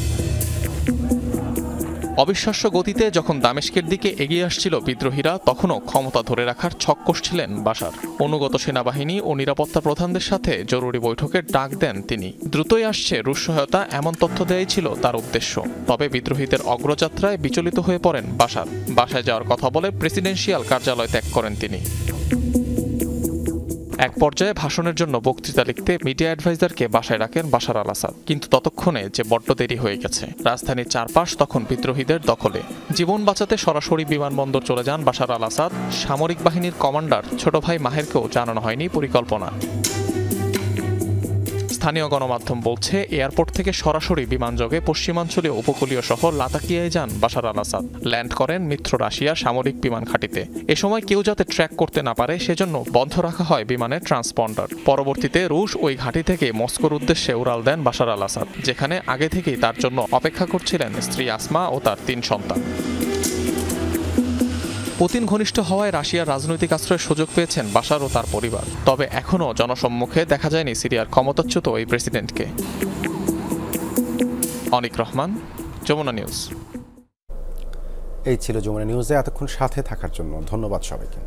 অবিশ্বাস্য গতিতে যখন দামেস্কের দিকে এগিয়ে আসছিল বিদ্রোহীরা, তখনও ক্ষমতা ধরে রাখার ছক কষছিলেন বাশার। অনুগত সেনাবাহিনী ও নিরাপত্তা প্রধানদের সাথে জরুরি বৈঠকের ডাক দেন তিনি। দ্রুতই আসছে রুশ সহায়তা, এমন তথ্য দেয়াই ছিল তার উদ্দেশ্য। তবে বিদ্রোহীদের অগ্রযাত্রায় বিচলিত হয়ে পড়েন বাশার। বাসায় যাওয়ার কথা বলে প্রেসিডেন্সিয়াল কার্যালয় ত্যাগ করেন তিনি। এক পর্যায়ে ভাষণের জন্য বক্তৃতা লিখতে মিডিয়া অ্যাডভাইজারকে বাসায় রাখেন বাশার আল আসাদ। কিন্তু ততক্ষণে যে বড্ড দেরি হয়ে গেছে। রাজধানীর চারপাশ তখন বিদ্রোহীদের দখলে। জীবন বাঁচাতে সরাসরি বিমানবন্দর চলে যান বাশার আল আসাদ। সামরিক বাহিনীর কমান্ডার ছোট ভাই মাহেরকেও জানানো হয়নি পরিকল্পনা। স্থানীয় গণমাধ্যম বলছে, এয়ারপোর্ট থেকে সরাসরি বিমানযোগে পশ্চিমাঞ্চলীয় উপকূলীয় শহর লাতাকিয়ায় যান বাশার আল আসাদ। ল্যান্ড করেন মিত্র রাশিয়ার সামরিক বিমান ঘাঁটিতে। এ সময় কেউ যাতে ট্র্যাক করতে না পারে সেজন্য বন্ধ রাখা হয় বিমানের ট্রান্সপন্ডার। পরবর্তীতে রুশ ওই ঘাঁটি থেকে মস্কোর উদ্দেশ্যে উড়াল দেন বাশার আল আসাদ, যেখানে আগে থেকেই তার জন্য অপেক্ষা করছিলেন স্ত্রী আসমা ও তার 3 সন্তান। পুতিন ঘনিষ্ঠ হওয়ায় রাশিয়ার রাজনৈতিক আশ্রয়ের সুযোগ পেয়েছেন বাশার ও তার পরিবার। তবে এখনও জনসম্মুখে দেখা যায়নি সিরিয়ার ক্ষমতাচ্যুত এই প্রেসিডেন্টকে। অনিক রহমান, যমুনা নিউজ। এই ছিল যমুনা নিউজে এতক্ষণ সাথে থাকার জন্য ধন্যবাদ সবাইকে।